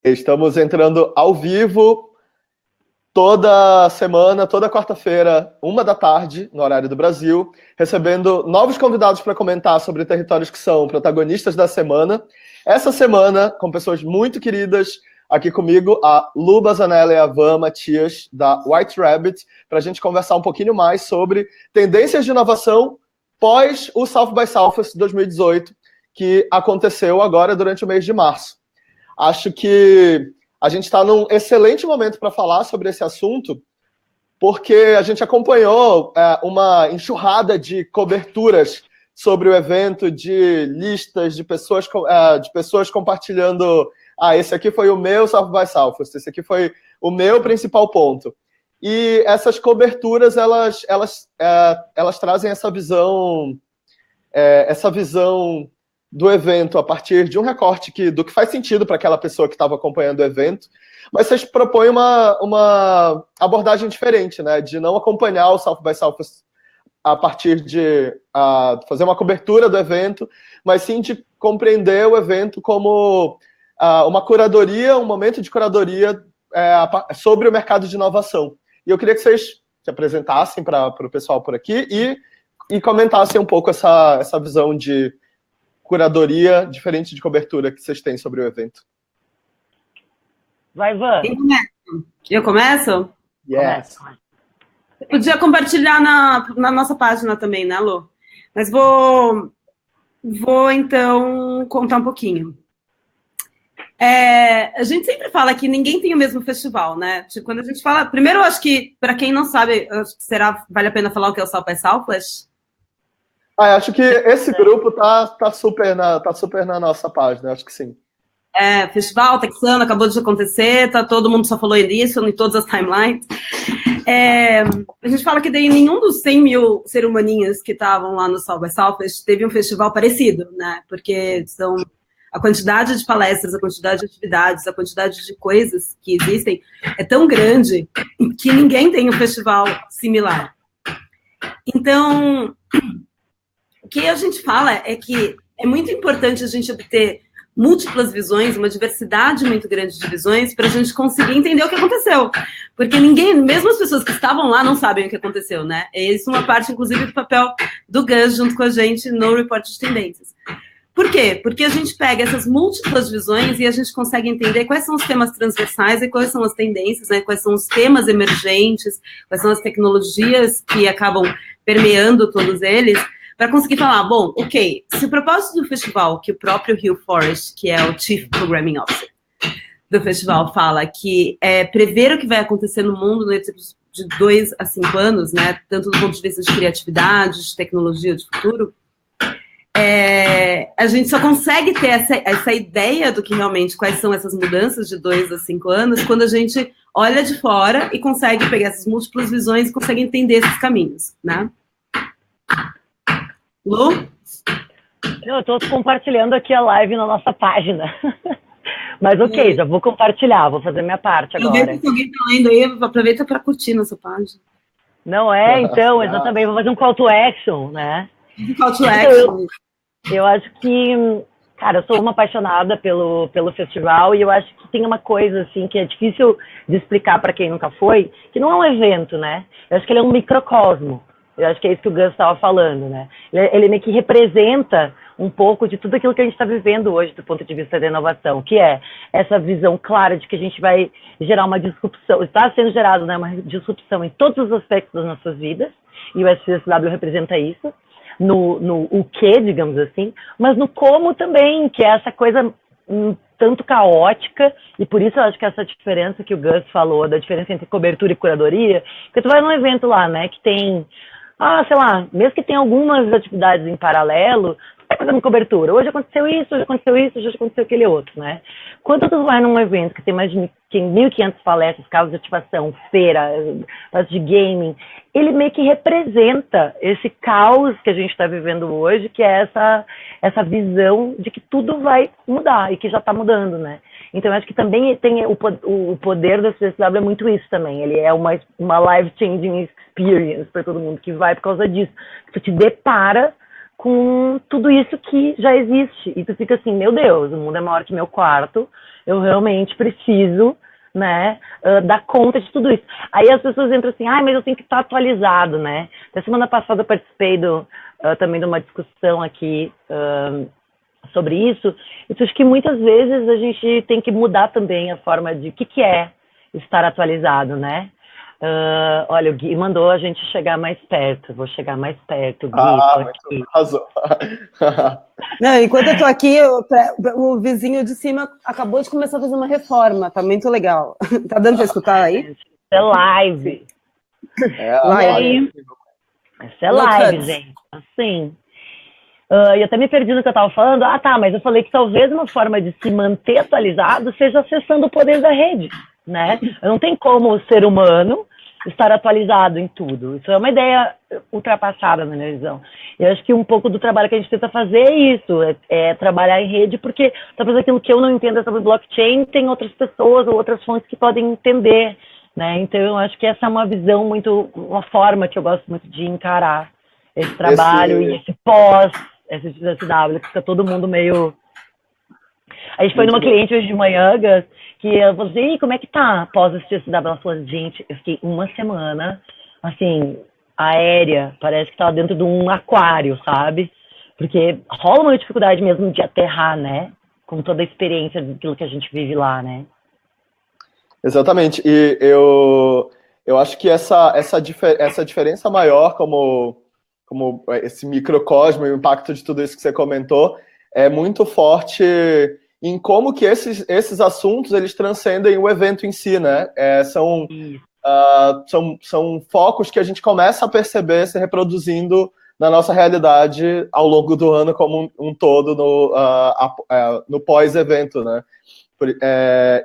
Estamos entrando ao vivo toda semana, toda quarta-feira, 13h, no horário do Brasil, recebendo novos convidados para comentar sobre territórios que são protagonistas da semana. Essa semana, com pessoas muito queridas aqui comigo, a Lu Bazanella e a Van Matias, da White Rabbit, para a gente conversar um pouquinho mais sobre tendências de inovação pós o South by Southwest 2018, que aconteceu agora durante o mês de março. Acho que a gente está num excelente momento para falar sobre esse assunto, porque a gente acompanhou uma enxurrada de coberturas sobre o evento, de listas, de pessoas compartilhando. Esse aqui foi o meu South by Southwest, esse aqui foi o meu principal ponto. E essas coberturas, elas trazem essa visão do evento a partir de um recorte do que faz sentido para aquela pessoa que estava acompanhando o evento, mas vocês propõem uma abordagem diferente, né? De não acompanhar o South by Southwest a partir de fazer uma cobertura do evento, mas sim de compreender o evento como uma curadoria, um momento de curadoria sobre o mercado de inovação. E eu queria que vocês se apresentassem para o pessoal por aqui e comentassem um pouco essa visão de curadoria diferente de cobertura que vocês têm sobre o evento. Vai, Van. Quem começa? Eu começo? Yes. Podia compartilhar na nossa página também, né, Lu? Mas vou então contar um pouquinho. A gente sempre fala que ninguém tem o mesmo festival, né? Tipo, quando a gente fala... Primeiro, eu acho que, para quem não sabe, vale a pena falar o que é o South by Southwest? Acho que esse grupo tá super na nossa página, acho que sim. Festival texano, acabou de acontecer, todo mundo só falou nisso, em todas as timelines. A gente fala que daí nenhum dos 100 mil ser humaninhos que estavam lá no South by Southwest teve um festival parecido, né? Porque são a quantidade de palestras, a quantidade de atividades, a quantidade de coisas que existem é tão grande que ninguém tem um festival similar. Então... O que a gente fala é que é muito importante a gente obter múltiplas visões, uma diversidade muito grande de visões, para a gente conseguir entender o que aconteceu. Porque mesmo as pessoas que estavam lá, não sabem o que aconteceu, né? Isso é uma parte, inclusive, do papel do Gus junto com a gente no Report de Tendências. Por quê? Porque a gente pega essas múltiplas visões e a gente consegue entender quais são os temas transversais e quais são as tendências, né? Quais são os temas emergentes, quais são as tecnologias que acabam permeando todos eles, para conseguir falar, bom, ok, se o propósito do festival, que o próprio Hugh Forrest, que é o Chief Programming Officer do festival, fala que é prever o que vai acontecer no mundo de 2 a 5 anos, né, tanto do ponto de vista de criatividade, de tecnologia, de futuro, a gente só consegue ter essa ideia do que realmente, quais são essas mudanças de 2 a 5 anos, quando a gente olha de fora e consegue pegar essas múltiplas visões e consegue entender esses caminhos, né? Lu? Eu estou compartilhando aqui a live na nossa página. Mas ok, já vou compartilhar, vou fazer minha parte agora. Se alguém está lendo aí, aproveita para curtir nossa página. Não então, exatamente, vou fazer um call to action, né? Um call to action. Eu acho que, cara, eu sou uma apaixonada pelo festival e eu acho que tem uma coisa, assim, que é difícil de explicar para quem nunca foi, que não é um evento, né? Eu acho que ele é um microcosmo. Eu acho que é isso que o Gus estava falando, né? Ele meio que representa um pouco de tudo aquilo que a gente está vivendo hoje do ponto de vista da inovação, que é essa visão clara de que a gente vai gerar uma disrupção, está sendo gerado, né, uma disrupção em todos os aspectos das nossas vidas, e o SXSW representa isso, no o que, digamos assim, mas no como também, que é essa coisa tanto caótica, e por isso eu acho que essa diferença que o Gus falou, da diferença entre cobertura e curadoria, porque tu vai num evento lá, né, que tem... sei lá, mesmo que tenha algumas atividades em paralelo, tu tá fazendo cobertura. Hoje aconteceu isso, hoje aconteceu isso, hoje aconteceu aquele outro, né? Quando tu vai num evento que tem mais de 1.500 palestras, casos de ativação, feira, de gaming, ele meio que representa esse caos que a gente está vivendo hoje, que é essa visão de que tudo vai mudar e que já está mudando, né? Então, eu acho que também tem o poder do SXSW é muito isso também. Ele é uma life-changing experience para todo mundo que vai por causa disso. Tu te depara com tudo isso que já existe. E tu fica assim, meu Deus, o mundo é maior que meu quarto. eu realmente preciso, né, dar conta de tudo isso. Aí as pessoas entram assim, mas eu tenho que estar atualizado, né? Na semana passada eu participei também de uma discussão aqui sobre isso. Eu acho que muitas vezes a gente tem que mudar também a forma de o que é estar atualizado, né? Olha, o Gui mandou a gente chegar mais perto. Vou chegar mais perto, Gui. Tô aqui. Arrasou. Não, enquanto eu tô aqui, o vizinho de cima acabou de começar a fazer uma reforma. Tá muito legal. Tá dando pra escutar aí? Isso é live. Live. Isso é live, gente. Assim. E até me perdi no que eu estava falando. Mas eu falei que talvez uma forma de se manter atualizado seja acessando o poder da rede, né? Não tem como o ser humano estar atualizado em tudo. Isso é uma ideia ultrapassada na minha visão. Eu acho que um pouco do trabalho que a gente tenta fazer é isso, é trabalhar em rede, porque talvez aquilo que eu não entenda sobre blockchain tem outras pessoas ou outras fontes que podem entender, né? Então eu acho que essa é uma visão uma forma que eu gosto muito de encarar esse trabalho e esse pós-SXSW, que fica todo mundo meio... A gente foi numa cliente hoje de manhã, Gus, que eu falei assim, como é que tá pós-SXSW? Ela falou, gente, eu fiquei uma semana, assim, aérea, parece que tava dentro de um aquário, sabe? Porque rola uma dificuldade mesmo de aterrar, né? Com toda a experiência daquilo que a gente vive lá, né? Exatamente, e eu acho que essa diferença maior, como esse microcosmo e o impacto de tudo isso que você comentou, é muito forte em como que esses assuntos eles transcendem o evento em si, né? São focos que a gente começa a perceber se reproduzindo na nossa realidade ao longo do ano como um todo no pós-evento, né?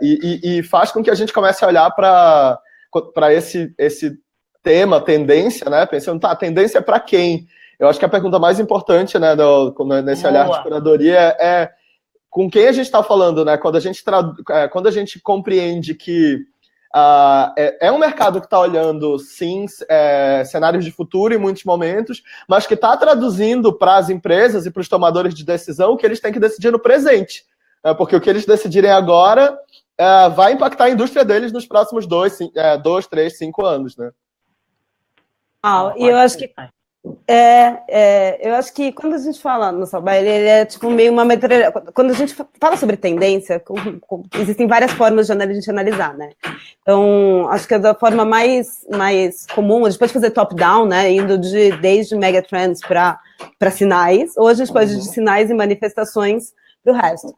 E faz com que a gente comece a olhar para esse tema, tendência, né? Pensando, tendência é para quem? Eu acho que a pergunta mais importante, né, nesse olhar de curadoria é com quem a gente está falando, né? Quando a gente compreende que é um mercado que está olhando, sim, cenários de futuro em muitos momentos, mas que está traduzindo para as empresas e para os tomadores de decisão o que eles têm que decidir no presente. Porque o que eles decidirem agora vai impactar a indústria deles nos próximos 2, 3, 5 anos, né? E eu acho que eu acho que quando a gente fala no trabalho, ele é tipo meio uma metralhadora. Quando a gente fala sobre tendência, existem várias formas de a gente analisar, né? Então, acho que é da forma mais comum, a gente pode fazer top-down, né? Indo desde megatrends para sinais, ou a gente pode ir de sinais e manifestações para o resto.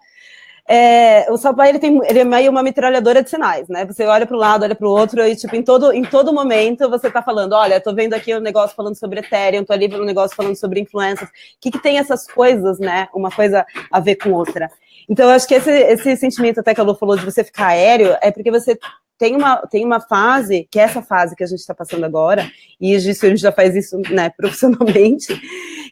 O Salpai, ele é meio uma metralhadora de sinais, né? Você olha para um lado, olha para o outro, e tipo, em todo momento você está falando, olha, tô vendo aqui um negócio falando sobre Ethereum, tô ali vendo um negócio falando sobre influências. O que tem essas coisas, né? Uma coisa a ver com outra. Então, eu acho que esse sentimento até que a Lu falou de você ficar aéreo, é porque você tem uma fase, que é essa fase que a gente está passando agora, e a gente já faz isso, né, profissionalmente,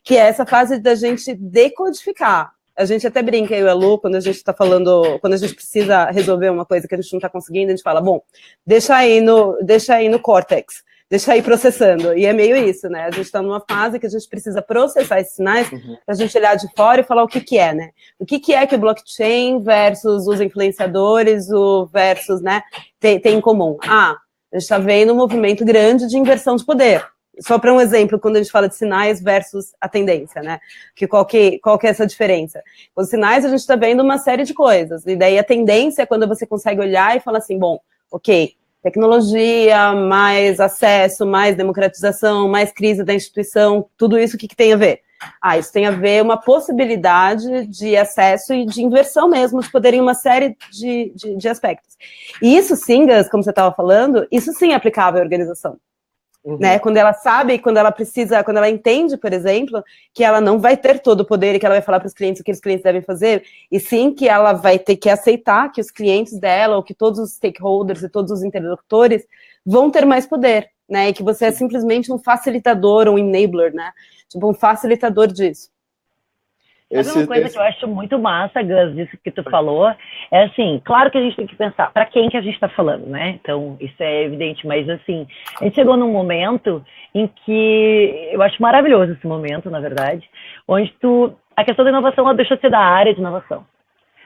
que é essa fase da gente decodificar. A gente até brinca, eu e a Lu, quando a gente está falando, quando a gente precisa resolver uma coisa que a gente não está conseguindo, a gente fala, bom, deixa aí no córtex, deixa aí processando. E é meio isso, né? A gente está numa fase que a gente precisa processar esses sinais para a gente olhar de fora e falar o que é, né? O que é que o blockchain versus os influenciadores, versus, né, tem em comum? A gente está vendo um movimento grande de inversão de poder. Só para um exemplo, quando a gente fala de sinais versus a tendência, né? Qual que é essa diferença? Os sinais a gente está vendo uma série de coisas, e daí a tendência é quando você consegue olhar e falar assim, bom, ok, tecnologia, mais acesso, mais democratização, mais crise da instituição, tudo isso o que tem a ver? Isso tem a ver uma possibilidade de acesso e de inversão mesmo, de poder em uma série de aspectos. E isso sim, Gus, como você estava falando, isso sim é aplicável à organização. Né? Quando ela sabe, quando ela entende, por exemplo, que ela não vai ter todo o poder e que ela vai falar para os clientes o que os clientes devem fazer, e sim que ela vai ter que aceitar que os clientes dela, ou que todos os stakeholders e todos os interlocutores vão ter mais poder, né? E que você é simplesmente um facilitador, um enabler, né? Tipo, um facilitador disso. Sabe uma coisa que eu acho muito massa, Gus, disso que tu falou, é assim, claro que a gente tem que pensar para quem que a gente está falando, né? Então, isso é evidente, mas assim, a gente chegou num momento em que, eu acho maravilhoso esse momento, na verdade, onde a questão da inovação, ela deixa de ser da área de inovação,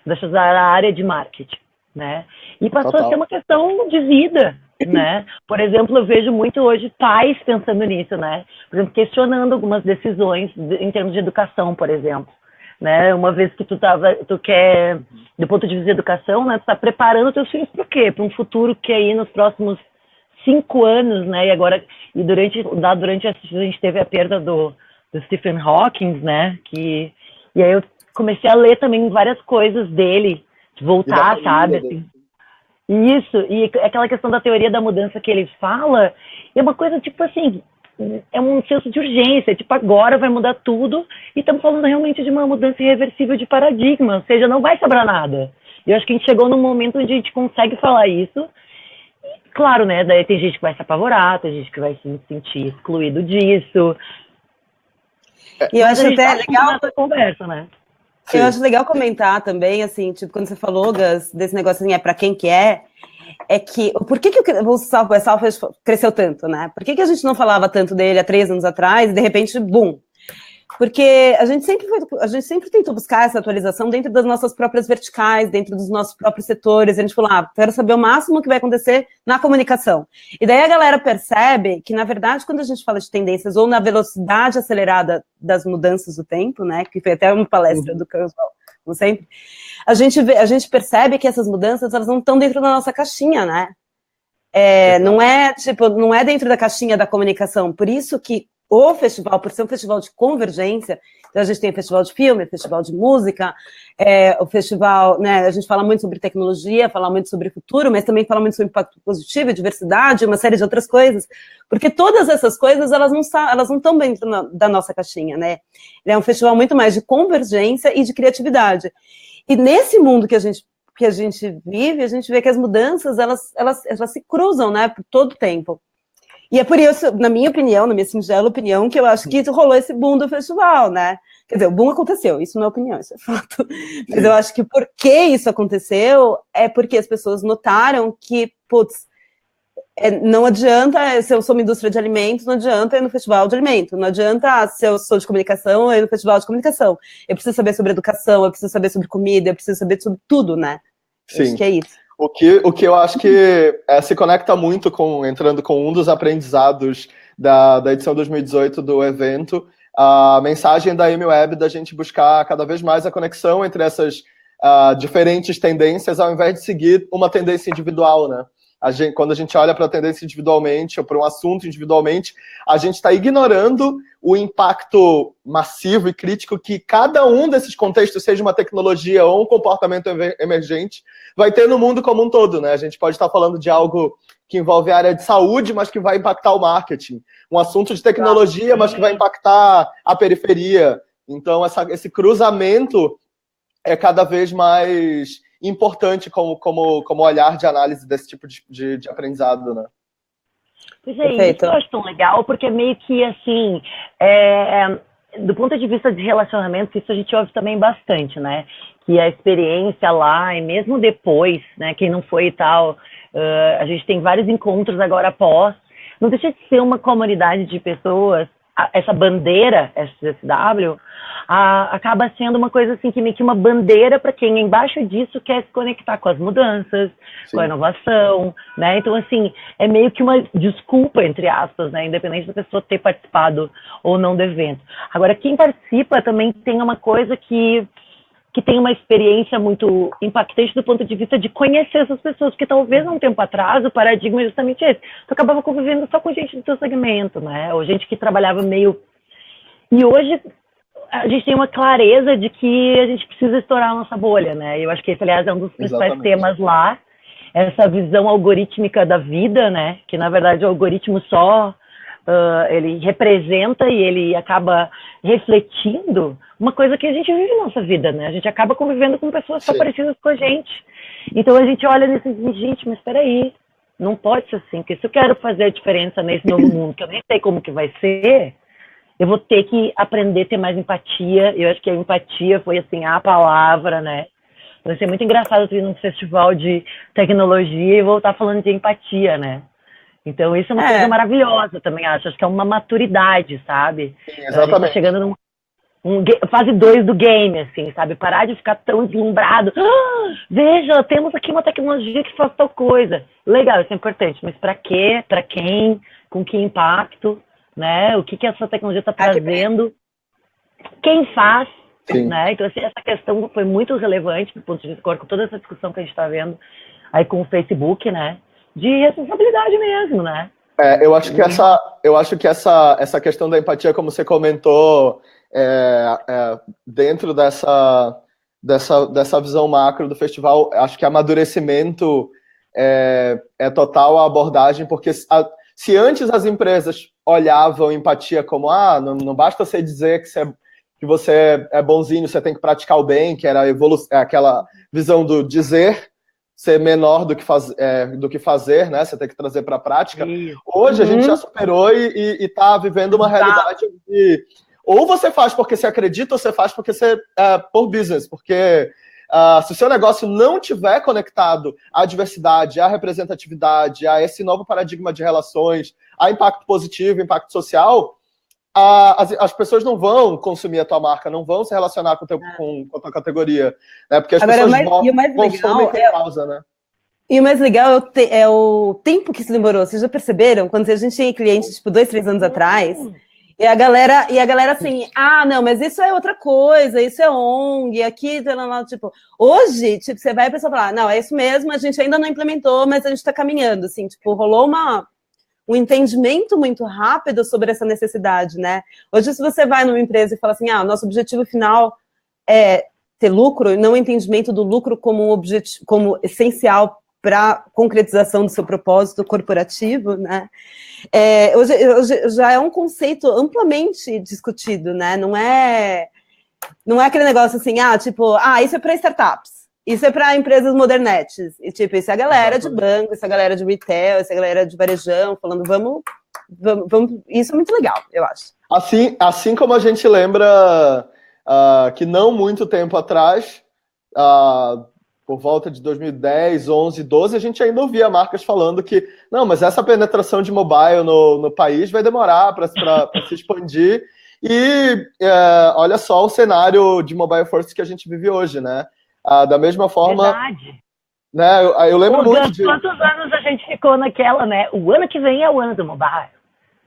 deixa de ser da área de marketing, né? E passou a ser uma questão de vida, né? Por exemplo, eu vejo muito hoje pais pensando nisso, né? Por exemplo, questionando algumas decisões em termos de educação, por exemplo. Né? Uma vez que tu quer, do ponto de vista de educação, né? Tu tá preparando teus filhos para o quê? Para um futuro que aí nos próximos 5 anos, né? E agora, durante a gente teve a perda do Stephen Hawking, né? E aí eu comecei a ler também várias coisas dele, de voltar, sabe? Assim. Isso, e aquela questão da teoria da mudança que ele fala, é uma coisa tipo assim, é um senso de urgência, tipo, agora vai mudar tudo, e estamos falando realmente de uma mudança irreversível de paradigma, ou seja, não vai sobrar nada. E eu acho que a gente chegou num momento onde a gente consegue falar isso, e, claro, né, daí tem gente que vai se apavorar, tem gente que vai se sentir excluído disso. E eu acho até legal essa conversa, né? Sim. Eu acho legal comentar também, assim, tipo, quando você falou, Gus, desse negócio assim, para quem que é que, por que o South by Southwest cresceu tanto, né? Por que a gente não falava tanto dele há 3 anos atrás e, de repente, bum? Porque a gente sempre tentou buscar essa atualização dentro das nossas próprias verticais, dentro dos nossos próprios setores. A gente falou, quero saber o máximo que vai acontecer na comunicação. E daí a galera percebe que, na verdade, quando a gente fala de tendências ou na velocidade acelerada das mudanças do tempo, né, que foi até uma palestra do Kurzweil, como sempre, a gente percebe que essas mudanças, elas não estão dentro da nossa caixinha, né? Não é dentro da caixinha da comunicação. Por isso que o festival, por ser um festival de convergência, então a gente tem o festival de filme, o festival de música, o festival, né, a gente fala muito sobre tecnologia, fala muito sobre futuro, mas também fala muito sobre impacto positivo, diversidade, uma série de outras coisas, porque todas essas coisas, elas não estão dentro da nossa caixinha, né? Ele é um festival muito mais de convergência e de criatividade. E nesse mundo que a gente vive, a gente vê que as mudanças, elas se cruzam, né, por todo o tempo. E é por isso, na minha opinião, na minha singela opinião, que eu acho que rolou esse boom do festival, né? Quer dizer, o boom aconteceu, isso não é opinião, isso é fato. Mas eu acho que por que isso aconteceu é porque as pessoas notaram que, não adianta, se eu sou uma indústria de alimentos, não adianta ir no festival de alimento, não adianta se eu sou de comunicação, ir no festival de comunicação. Eu preciso saber sobre educação, eu preciso saber sobre comida, eu preciso saber sobre tudo, né? Sim. Acho que é isso. O que eu acho que se conecta muito entrando com um dos aprendizados da edição 2018 do evento, a mensagem da MWeb da gente buscar cada vez mais a conexão entre essas diferentes tendências, ao invés de seguir uma tendência individual, né? Quando a gente olha para a tendência individualmente ou para um assunto individualmente, a gente está ignorando o impacto massivo e crítico que cada um desses contextos, seja uma tecnologia ou um comportamento emergente, vai ter no mundo como um todo, né? A gente pode estar falando de algo que envolve a área de saúde, mas que vai impactar o marketing. Um assunto de tecnologia, mas que vai impactar a periferia. Então, esse cruzamento é cada vez mais importante como olhar de análise desse tipo de aprendizado, né? Pois é, isso eu acho tão legal, porque meio que, assim, do ponto de vista de relacionamento, isso a gente ouve também bastante, né? Que a experiência lá, e mesmo depois, né, quem não foi e tal, a gente tem vários encontros agora após, não deixa de ser uma comunidade de pessoas, essa bandeira SXSW, acaba sendo uma coisa assim, que meio que uma bandeira para quem embaixo disso quer se conectar com as mudanças, Sim. com a inovação, né? Então, assim, é meio que uma desculpa, entre aspas, né? Independente da pessoa ter participado ou não do evento. Agora, quem participa também tem uma coisa que tem uma experiência muito impactante do ponto de vista de conhecer essas pessoas, porque talvez há um tempo atrás o paradigma é justamente esse. Tu acabava convivendo só com gente do teu segmento, né? Ou gente que trabalhava meio... E hoje a gente tem uma clareza de que a gente precisa estourar a nossa bolha, né? E eu acho que esse, aliás, é um dos principais temas lá, essa visão algorítmica da vida, né? Que, na verdade, o algoritmo só... ele representa e ele acaba refletindo uma coisa que a gente vive na nossa vida, né? A gente acaba convivendo com pessoas só parecidas com a gente. Então a gente olha nisso e diz, gente, mas espera aí, não pode ser assim, porque se eu quero fazer a diferença nesse novo mundo, que eu nem sei como que vai ser, eu vou ter que aprender a ter mais empatia. Eu acho que a empatia foi, assim, a palavra, né? Vai ser muito engraçado eu ir num festival de tecnologia e voltar falando de empatia, né? Então, isso é uma coisa maravilhosa também, acho. Acho que é uma maturidade, sabe? Sim, exatamente. A gente tá chegando fase 2 do game, assim, sabe? Parar de ficar tão deslumbrado. Veja, temos aqui uma tecnologia que faz tal coisa. Legal, isso é importante, mas para quê? Para quem? Com que impacto? Né? O que essa tecnologia está trazendo? Quem faz? Né? Então, assim, essa questão foi muito relevante do ponto de vista, com toda essa discussão que a gente está vendo aí com o Facebook, né? De responsabilidade mesmo, né? Eu acho que essa questão da empatia, como você comentou, dentro dessa visão macro do festival, acho que amadurecimento é total a abordagem, porque se antes as empresas olhavam empatia como não basta você dizer que você é bonzinho, você tem que praticar o bem, que era aquela visão do dizer ser menor do que fazer, né? Você tem que trazer para a prática. Hoje a gente já superou e está vivendo uma realidade de ou você faz porque você acredita, ou você faz porque você por business, porque se o seu negócio não tiver conectado à diversidade, à representatividade, a esse novo paradigma de relações, a impacto positivo, impacto social, as pessoas não vão consumir a tua marca, não vão se relacionar com a tua categoria, né? Porque as pessoas consomem por causa, né? E o mais legal é o tempo que se demorou. Vocês já perceberam? Quando a gente tinha cliente, tipo, 2, 3 anos atrás, e a galera assim, não, mas isso é outra coisa, isso é ONG, aqui, tipo, hoje, tipo, você vai a pessoa falar, não, é isso mesmo, a gente ainda não implementou, mas a gente tá caminhando, assim, tipo, rolou um entendimento muito rápido sobre essa necessidade, né? Hoje, se você vai numa empresa e fala assim, nosso objetivo final é ter lucro, e não o entendimento do lucro como objetivo, como essencial para a concretização do seu propósito corporativo, né? Hoje já é um conceito amplamente discutido, né? Não é aquele negócio assim, isso é para startups. Isso é para empresas modernetes. E, tipo, isso é a galera de banco, isso é a galera de retail, isso é a galera de varejão, falando, vamos. Isso é muito legal, eu acho. Assim como a gente lembra que não muito tempo atrás, por volta de 2010, 11, 12, a gente ainda ouvia marcas falando que, não, mas essa penetração de mobile no país vai demorar para se expandir. E olha só o cenário de mobile first que a gente vive hoje, né? Da mesma forma, verdade. Né, eu lembro muito de... Quantos anos a gente ficou naquela, né? O ano que vem é o ano do mobile.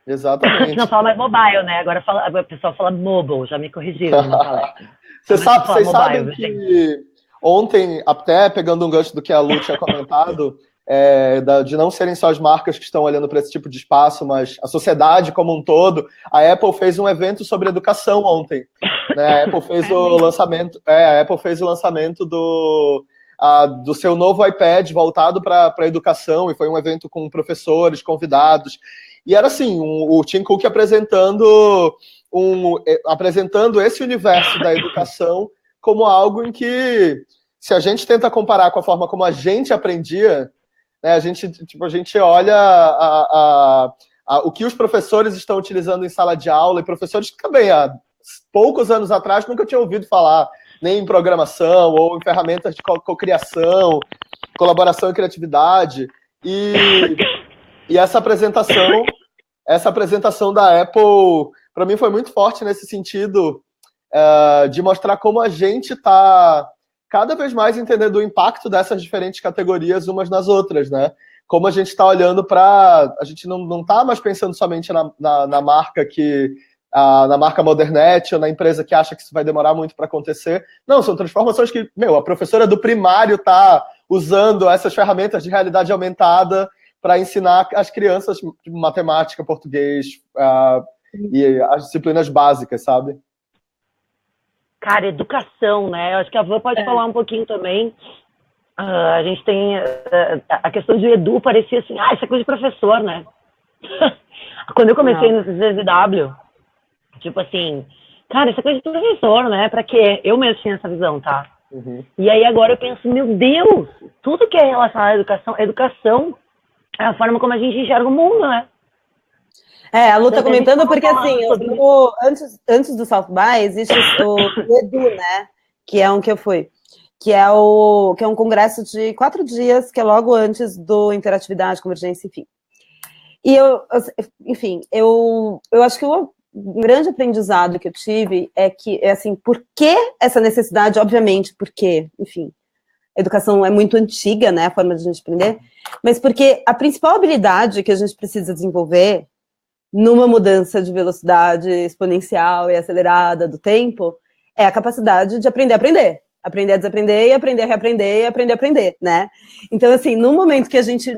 Exatamente. A gente não fala mais mobile, né? Agora o pessoal fala mobile, já me corrigiram no palestra. Vocês sabem que ontem, até pegando um gancho do que a Lu tinha comentado, de não serem só as marcas que estão olhando para esse tipo de espaço, mas a sociedade como um todo, a Apple fez um evento sobre educação ontem. Né? A Apple fez o lançamento do seu novo iPad voltado para a educação, e foi um evento com professores, convidados, e era assim, o Tim Cook apresentando esse universo da educação como algo em que, se a gente tenta comparar com a forma como a gente aprendia, né, a gente olha o que os professores estão utilizando em sala de aula, e professores que também há poucos anos atrás nunca tinham ouvido falar nem em programação ou em ferramentas de cocriação, colaboração e criatividade. E essa apresentação da Apple, para mim, foi muito forte nesse sentido de mostrar como a gente está cada vez mais entendendo o impacto dessas diferentes categorias umas nas outras, né? Como a gente está olhando para... A gente não está mais pensando somente na marca na marca Modernet ou na empresa que acha que isso vai demorar muito para acontecer. Não, são transformações que, a professora do primário está usando essas ferramentas de realidade aumentada para ensinar as crianças matemática, português e as disciplinas básicas, sabe? Cara, educação, né? Eu acho que a Van pode falar um pouquinho também. A gente tem a questão de Edu, parecia assim, isso é coisa de professor, né? Quando eu comecei no CZW, tipo assim, cara, isso é coisa de professor, né? Pra quê? Eu mesmo tinha essa visão, tá? Uhum. E aí agora eu penso, meu Deus, tudo que é relacionado à educação é a forma como a gente enxerga o mundo, né? A Lu tá comentando porque, assim, antes do South by, existe o Edu, né? Que é um que eu fui. Que é um congresso de 4 dias, que é logo antes do Interatividade, Convergência, enfim. E eu acho que um grande aprendizado que eu tive é assim, por que essa necessidade? Obviamente, porque, enfim, a educação é muito antiga, né, a forma de a gente aprender, mas porque a principal habilidade que a gente precisa desenvolver numa mudança de velocidade exponencial e acelerada do tempo é a capacidade de aprender a aprender. Aprender a desaprender e aprender a reaprender e aprender a aprender, né? Então, assim, no momento que a gente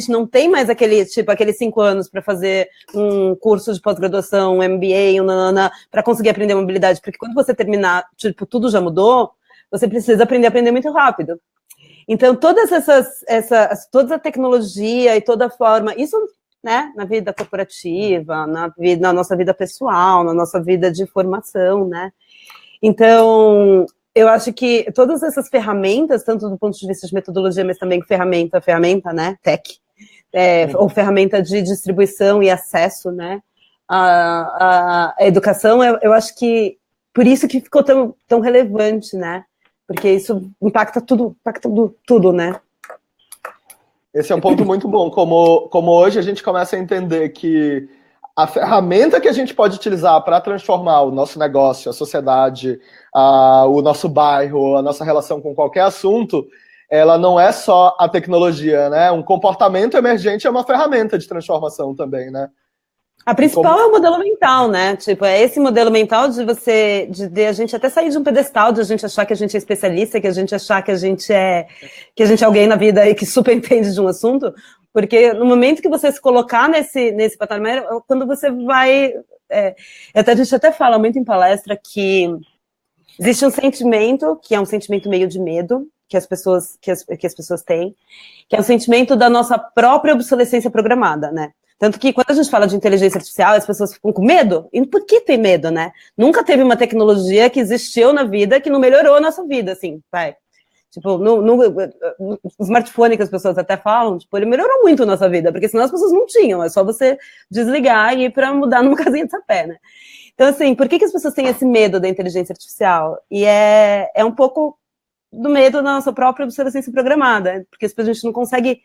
não tem mais aqueles 5 anos para fazer um curso de pós-graduação, um MBA, para conseguir aprender mobilidade, porque quando você terminar, tudo já mudou, você precisa aprender a aprender muito rápido. Então, toda a tecnologia e toda a forma, isso, né, na vida corporativa, na nossa vida pessoal, na nossa vida de formação, né? Então, eu acho que todas essas ferramentas, tanto do ponto de vista de metodologia, mas também ferramenta, né, tech, ou ferramenta de distribuição e acesso, né, à educação, eu acho que por isso que ficou tão relevante, né, porque isso impacta tudo, né. Esse é um ponto muito bom, como hoje a gente começa a entender que a ferramenta que a gente pode utilizar para transformar o nosso negócio, a sociedade, o nosso bairro, a nossa relação com qualquer assunto, ela não é só a tecnologia, né? Um comportamento emergente é uma ferramenta de transformação também, né? A principal é o modelo mental, né? Tipo, é esse modelo mental de a gente até sair de um pedestal, de a gente achar que a gente é especialista, que a gente achar que a gente é alguém na vida aí que super entende de um assunto, porque no momento que você se colocar nesse patamar, quando você vai... a gente até fala muito em palestra que existe um sentimento, que é um sentimento meio de medo, que as pessoas têm, que é um sentimento da nossa própria obsolescência programada, né? Tanto que quando a gente fala de inteligência artificial, as pessoas ficam com medo. E por que tem medo, né? Nunca teve uma tecnologia que existiu na vida que não melhorou a nossa vida, assim, vai. Tipo, o smartphone que as pessoas até falam, tipo, ele melhorou muito a nossa vida, porque senão as pessoas não tinham, é só você desligar e ir para mudar numa casinha de sapé, né? Então, assim, por que as pessoas têm esse medo da inteligência artificial? E é um pouco do medo da nossa própria obsolescência programada, porque a gente não consegue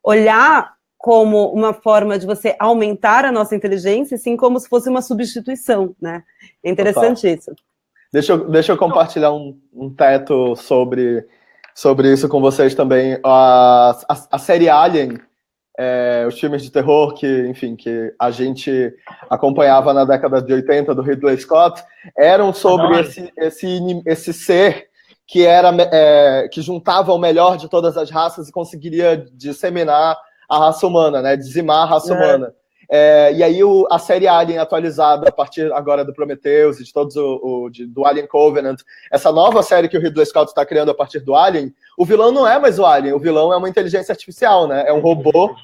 olhar como uma forma de você aumentar a nossa inteligência, assim como se fosse uma substituição, né? É interessante isso. Deixa eu compartilhar um teto sobre isso com vocês também. A série Alien, os filmes de terror que a gente acompanhava na década de 80 do Ridley Scott, eram sobre esse ser que juntava o melhor de todas as raças e conseguiria disseminar a raça humana, né? Dizimar a raça humana. E aí a série Alien atualizada a partir agora do Prometheus e de todos do Alien Covenant, essa nova série que o Ridley Scott está criando a partir do Alien, o vilão não é mais o Alien, o vilão é uma inteligência artificial, né? É um robô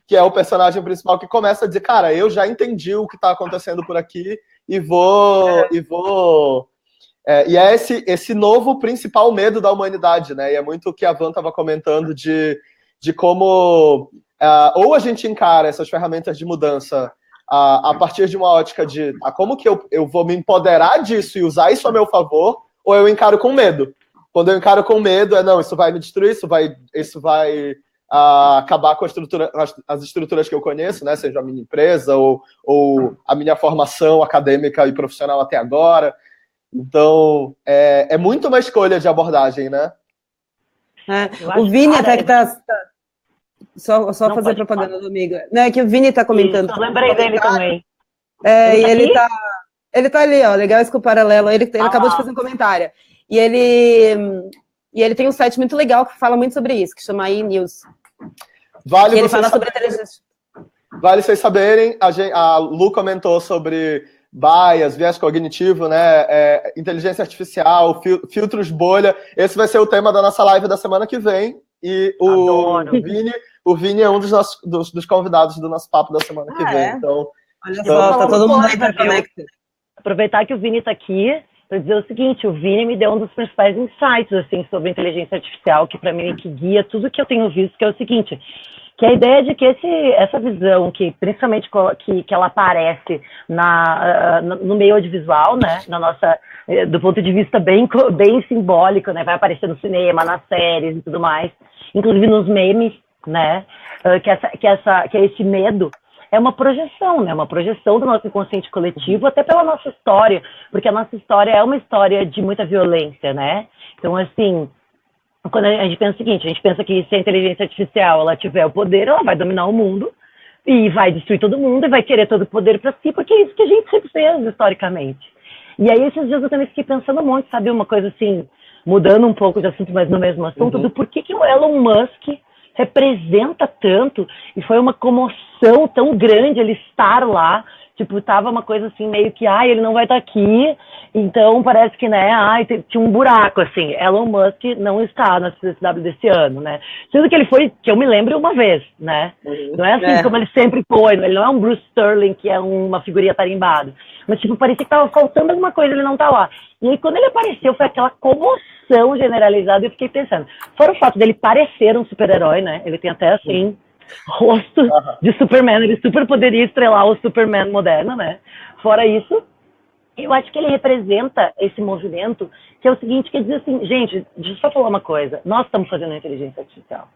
que é o personagem principal que começa a dizer, cara, eu já entendi o que está acontecendo por aqui e é esse novo principal medo da humanidade, né? E é muito o que a Van estava comentando de como ou a gente encara essas ferramentas de mudança a partir de uma ótica de como que eu vou me empoderar disso e usar isso a meu favor, ou eu encaro com medo. Quando eu encaro com medo, não, isso vai me destruir, isso vai acabar com as estruturas que eu conheço, né? Seja a minha empresa ou a minha formação acadêmica e profissional até agora. Então, é muito uma escolha de abordagem, né? O Vini até que tá... Só fazer propaganda do amigo. Não, é que o Vini tá comentando. Eu lembrei dele também. E ele tá ali, ó. Legal esse paralelo. Ele acabou de fazer um comentário. E ele tem um site muito legal que fala muito sobre isso, que chama e-news. Ele fala sobre inteligência. Vale vocês saberem, a Lu comentou sobre bias, viés cognitivo, né? Inteligência artificial, filtros bolha. Esse vai ser o tema da nossa live da semana que vem. E o Vini é um dos convidados do nosso papo da semana que vem. Então, olha só, tá todo mundo aí conectado. Aproveitar que o Vini tá aqui para dizer o seguinte, o Vini me deu um dos principais insights assim, sobre inteligência artificial, que para mim que guia tudo que eu tenho visto, que é o seguinte, que a ideia de que essa visão, que principalmente que ela aparece no meio audiovisual, né, do ponto de vista bem simbólico, né, vai aparecer no cinema, nas séries e tudo mais, inclusive nos memes, né, que é esse medo é uma projeção, né? Uma projeção do nosso inconsciente coletivo, até pela nossa história, porque a nossa história é uma história de muita violência, né? Então, assim, quando a gente pensa o seguinte, a gente pensa que se a inteligência artificial ela tiver o poder, ela vai dominar o mundo e vai destruir todo mundo e vai querer todo o poder para si, porque é isso que a gente sempre fez historicamente. E aí, esses dias eu também fiquei pensando muito, sabe? Uma coisa assim, mudando um pouco de assunto, mas no mesmo assunto, do porquê que o Elon Musk representa tanto, e foi uma comoção tão grande ele estar lá, tipo, tava uma coisa assim, meio que, ele não vai estar aqui, então parece que, né, tinha um buraco, assim, Elon Musk não está na CCW desse ano, né, sendo que ele foi, que eu me lembro, uma vez, né, não é assim como ele sempre foi, ele não é um Bruce Sterling, que é uma figurinha tarimbada, mas, tipo, parecia que tava faltando alguma coisa, ele não tá lá, e aí quando ele apareceu, foi aquela comoção generalizada, e eu fiquei pensando, fora o fato dele parecer um super-herói, né, ele tem até, assim, rosto de Superman, ele super poderia estrelar o Superman moderno, né? Fora isso, eu acho que ele representa esse movimento, que é o seguinte, que diz assim, gente, deixa eu só falar uma coisa, nós estamos fazendo a inteligência artificial.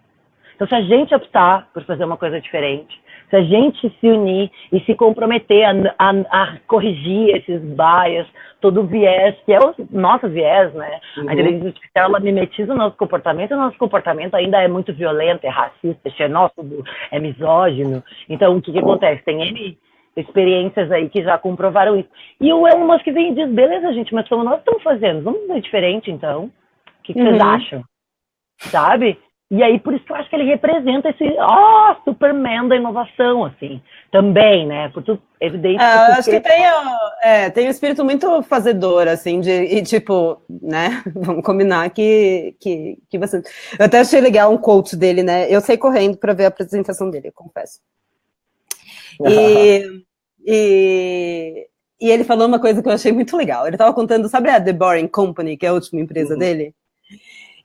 Então, se a gente optar por fazer uma coisa diferente, se a gente se unir e se comprometer a corrigir esses bias, todo o viés, que é o nosso viés, né? A inteligência artificial, ela mimetiza o nosso comportamento ainda é muito violento, é racista, é xenófobo, é misógino. Então, o que acontece? Tem N experiências aí que já comprovaram isso. E o Elon Musk vem e diz, beleza, gente, mas como nós estamos fazendo, vamos fazer diferente, então? O que vocês acham? Sabe? E aí, por isso que eu acho que ele representa esse Superman da inovação, assim, também, né? Porque, evidente, eu acho que tem um espírito muito fazedor, assim, e tipo, né? Vamos combinar que você... Eu até achei legal um quote dele, né? Eu saí correndo para ver a apresentação dele, eu confesso. E ele falou uma coisa que eu achei muito legal. Ele estava contando, sabe a The Boring Company, que é a última empresa dele?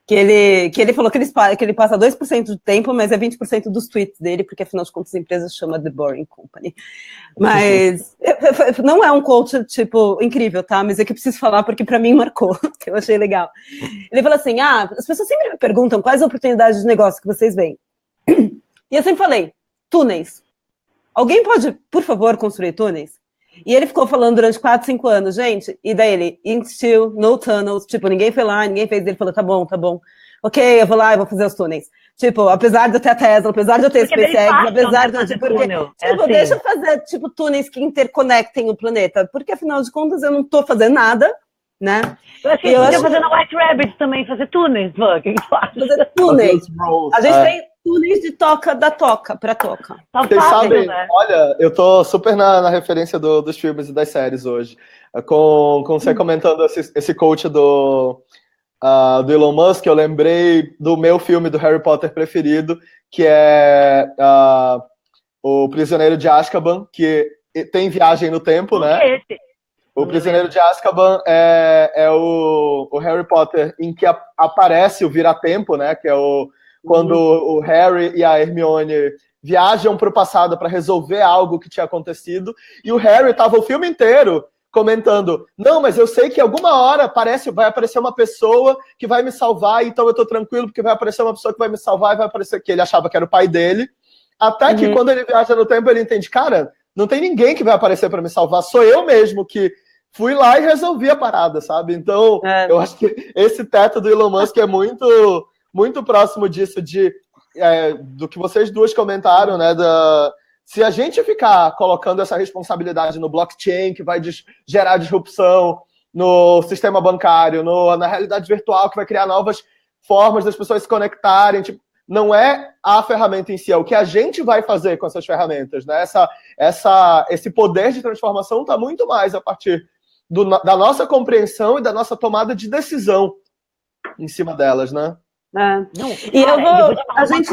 Que ele falou que ele passa 2% do tempo, mas é 20% dos tweets dele, porque afinal de contas a empresa chama The Boring Company. Mas não é um quote, tipo, incrível, tá? Mas é que eu preciso falar porque pra mim marcou, que eu achei legal. Ele falou assim, as pessoas sempre me perguntam quais oportunidades de negócio que vocês veem. E eu sempre falei, túneis. Alguém pode, por favor, construir túneis? E ele ficou falando durante 4, 5 anos, gente, e daí ele, in steel, no tunnels, tipo, ninguém foi lá, ninguém fez, ele falou, tá bom, ok, eu vou lá, eu vou fazer os túneis. Tipo, apesar de eu ter a Tesla, apesar de eu ter SpaceX, apesar de eu ter... Tipo, deixa eu fazer, tipo, túneis que interconectem o planeta, porque afinal de contas eu não tô fazendo nada, né? Eu achei que eu ia fazer na White Rabbit também, fazer túneis, o que tu acha? Fazer túneis. A gente tem túneis de toca para toca. Vocês sabem, né? Olha, eu tô super na referência dos filmes e das séries hoje. Com você comentando esse coach do Elon Musk, eu lembrei do meu filme do Harry Potter preferido, que é O Prisioneiro de Azkaban, que tem viagem no tempo, né? O Prisioneiro de Azkaban é o Harry Potter em que aparece o Vira-Tempo, né? Que é quando o Harry e a Hermione viajam para o passado para resolver algo que tinha acontecido, e o Harry estava o filme inteiro comentando, não, mas eu sei que alguma hora vai aparecer uma pessoa que vai me salvar, então eu estou tranquilo, porque vai aparecer uma pessoa que vai me salvar, e vai aparecer que ele achava que era o pai dele, até que quando ele viaja no tempo, ele entende, cara, não tem ninguém que vai aparecer para me salvar, sou eu mesmo que fui lá e resolvi a parada, sabe? Então, eu acho que esse teto do Elon Musk é muito próximo disso, do que vocês duas comentaram, né? Se a gente ficar colocando essa responsabilidade no blockchain, que vai gerar disrupção, no sistema bancário, na realidade virtual, que vai criar novas formas das pessoas se conectarem, tipo, não é a ferramenta em si, é o que a gente vai fazer com essas ferramentas, né? Esse poder de transformação está muito mais a partir da nossa compreensão e da nossa tomada de decisão em cima delas, né? Não, e eu vou. A gente.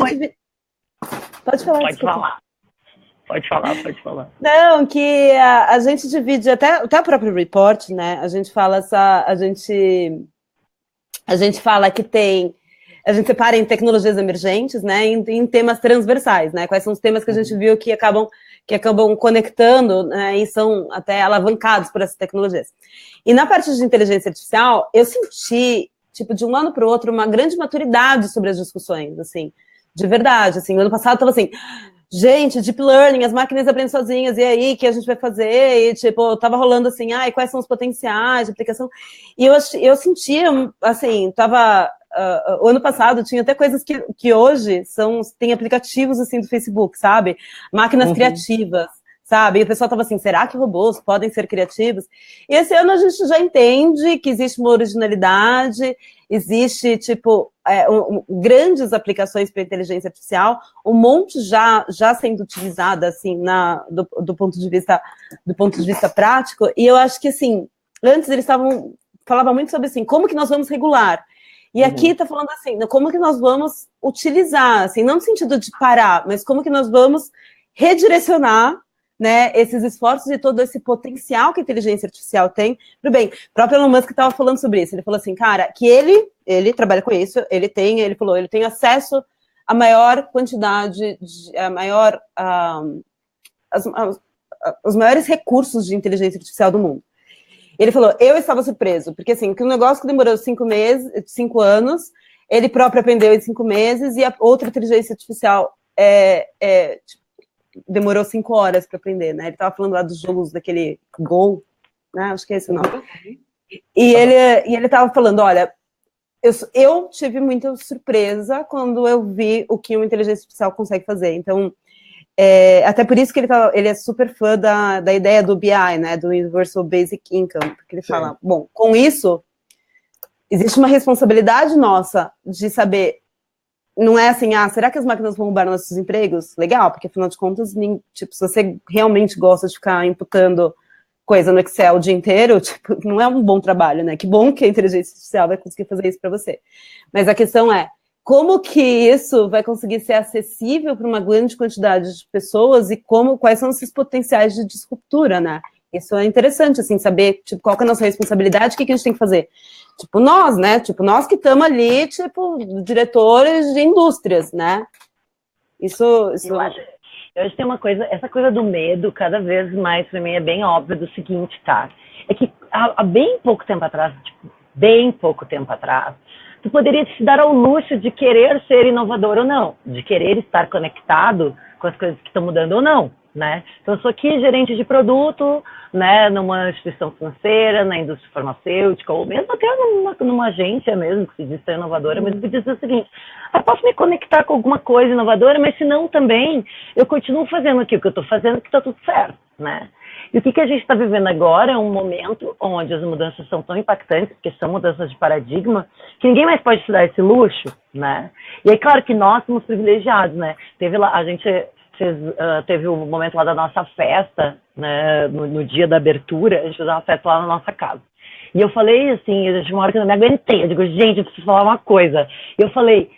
Pode falar. Pode falar. Não, que a gente divide até o próprio report, né? A gente fala que tem. A gente separa em tecnologias emergentes, né? Em temas transversais, né? Quais são os temas que a gente viu que acabam conectando, né, e são até alavancados por essas tecnologias. E na parte de inteligência artificial, eu senti, tipo, de um ano para o outro, uma grande maturidade sobre as discussões, assim, de verdade, assim, no ano passado eu estava assim, gente, deep learning, as máquinas aprendem sozinhas, e aí, o que a gente vai fazer? E, tipo, tava rolando assim, quais são os potenciais de aplicação? E eu sentia, assim, o ano passado tinha até coisas que hoje tem aplicativos, assim, do Facebook, sabe? Máquinas criativas, sabe? E o pessoal tava assim, será que robôs podem ser criativos? E esse ano a gente já entende que existe uma originalidade, existe, tipo, grandes aplicações para inteligência artificial, um monte já sendo utilizada, assim, do ponto de vista prático, e eu acho que, assim, antes eles falavam muito sobre, assim, como que nós vamos regular? E aqui está falando assim, como que nós vamos utilizar, assim, não no sentido de parar, mas como que nós vamos redirecionar, né, esses esforços e todo esse potencial que a inteligência artificial tem para o bem. O próprio Elon Musk estava falando sobre isso. Ele falou assim, cara, que ele trabalha com isso, ele tem acesso à maior quantidade, os maiores recursos de inteligência artificial do mundo. Ele falou, eu estava surpreso, porque assim, que um negócio que demorou 5 anos, ele próprio aprendeu em 5 meses, e a outra inteligência artificial demorou 5 horas para aprender, né? Ele estava falando lá dos jogos daquele Go, né? Acho que é esse o nome. E ele estava falando, olha, eu tive muita surpresa quando eu vi o que uma inteligência artificial consegue fazer. Então, até por isso que ele é super fã da ideia do BI, né? Do Universal Basic Income, porque ele fala, bom, com isso, existe uma responsabilidade nossa de saber. Não é assim, será que as máquinas vão roubar nossos empregos? Legal, porque afinal de contas, tipo, se você realmente gosta de ficar imputando coisa no Excel o dia inteiro, tipo, não é um bom trabalho, né? Que bom que a inteligência artificial vai conseguir fazer isso para você. Mas a questão é, como que isso vai conseguir ser acessível para uma grande quantidade de pessoas e quais são esses potenciais de disruptura, né? Isso é interessante, assim, saber, tipo, qual que é a nossa responsabilidade, o que a gente tem que fazer. Tipo, nós, né? Tipo, nós que estamos ali, tipo, diretores de indústrias, né? Isso... Eu acho que tem uma coisa, essa coisa do medo, cada vez mais, para mim, é bem óbvio do seguinte, tá? É que há bem pouco tempo atrás, tipo, tu poderia se dar ao luxo de querer ser inovador ou não, de querer estar conectado com as coisas que estão mudando ou não, né? Então, eu sou aqui gerente de produto, né, numa instituição financeira, na indústria farmacêutica, ou mesmo até numa agência mesmo, que se diz ser inovadora, mas eu podia dizer o seguinte, eu posso me conectar com alguma coisa inovadora, mas se não também, eu continuo fazendo aqui o que eu estou fazendo, que está tudo certo, né? E o que a gente está vivendo agora é um momento onde as mudanças são tão impactantes, porque são mudanças de paradigma, que ninguém mais pode se dar esse luxo, né? E é claro que nós somos privilegiados, né? A gente teve o momento lá da nossa festa, né, no dia da abertura, a gente fez uma festa lá na nossa casa. E eu falei assim, uma hora que eu não me aguentei, eu digo, gente, eu preciso falar uma coisa. E eu falei,